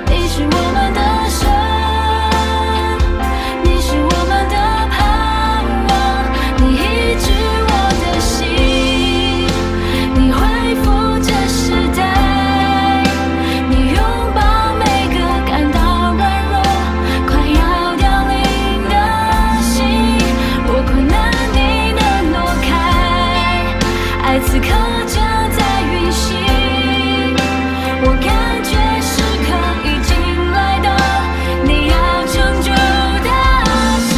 你是我们的神，你是我们的盼望，你医治我的心，你恢复这时代，你拥抱每个感到软弱快要凋零的心。我困难你能挪开，爱此刻正在运行。我感觉时刻已经来到，你要成就大事。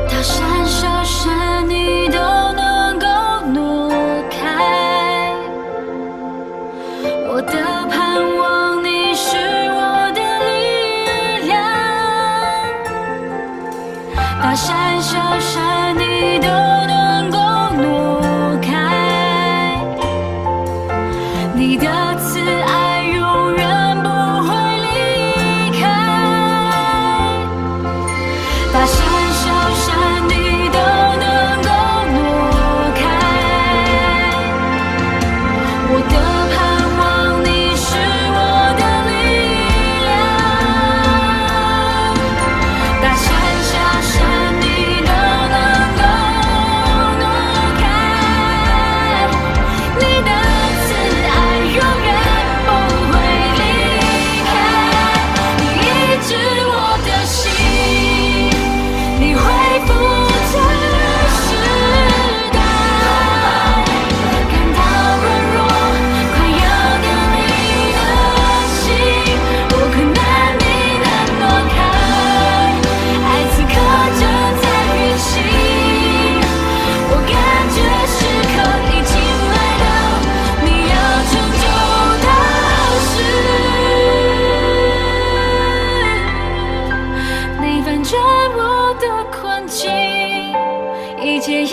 大山小山你都能够挪开，我的盼望你是我的力量。大山小山你都能够挪开，你的慈爱永远不会离开。大山小山你都能够挪开，我的盼望你是我的力量。大山小山你都能够挪开，你的慈爱永远不会离开，你医治我的心，你恢复这时代，感到软弱快要凋零的心。我困难你能挪开，爱此刻正在运行。我感觉时刻已经来到，你要成就大事。你翻转我的困境，一切已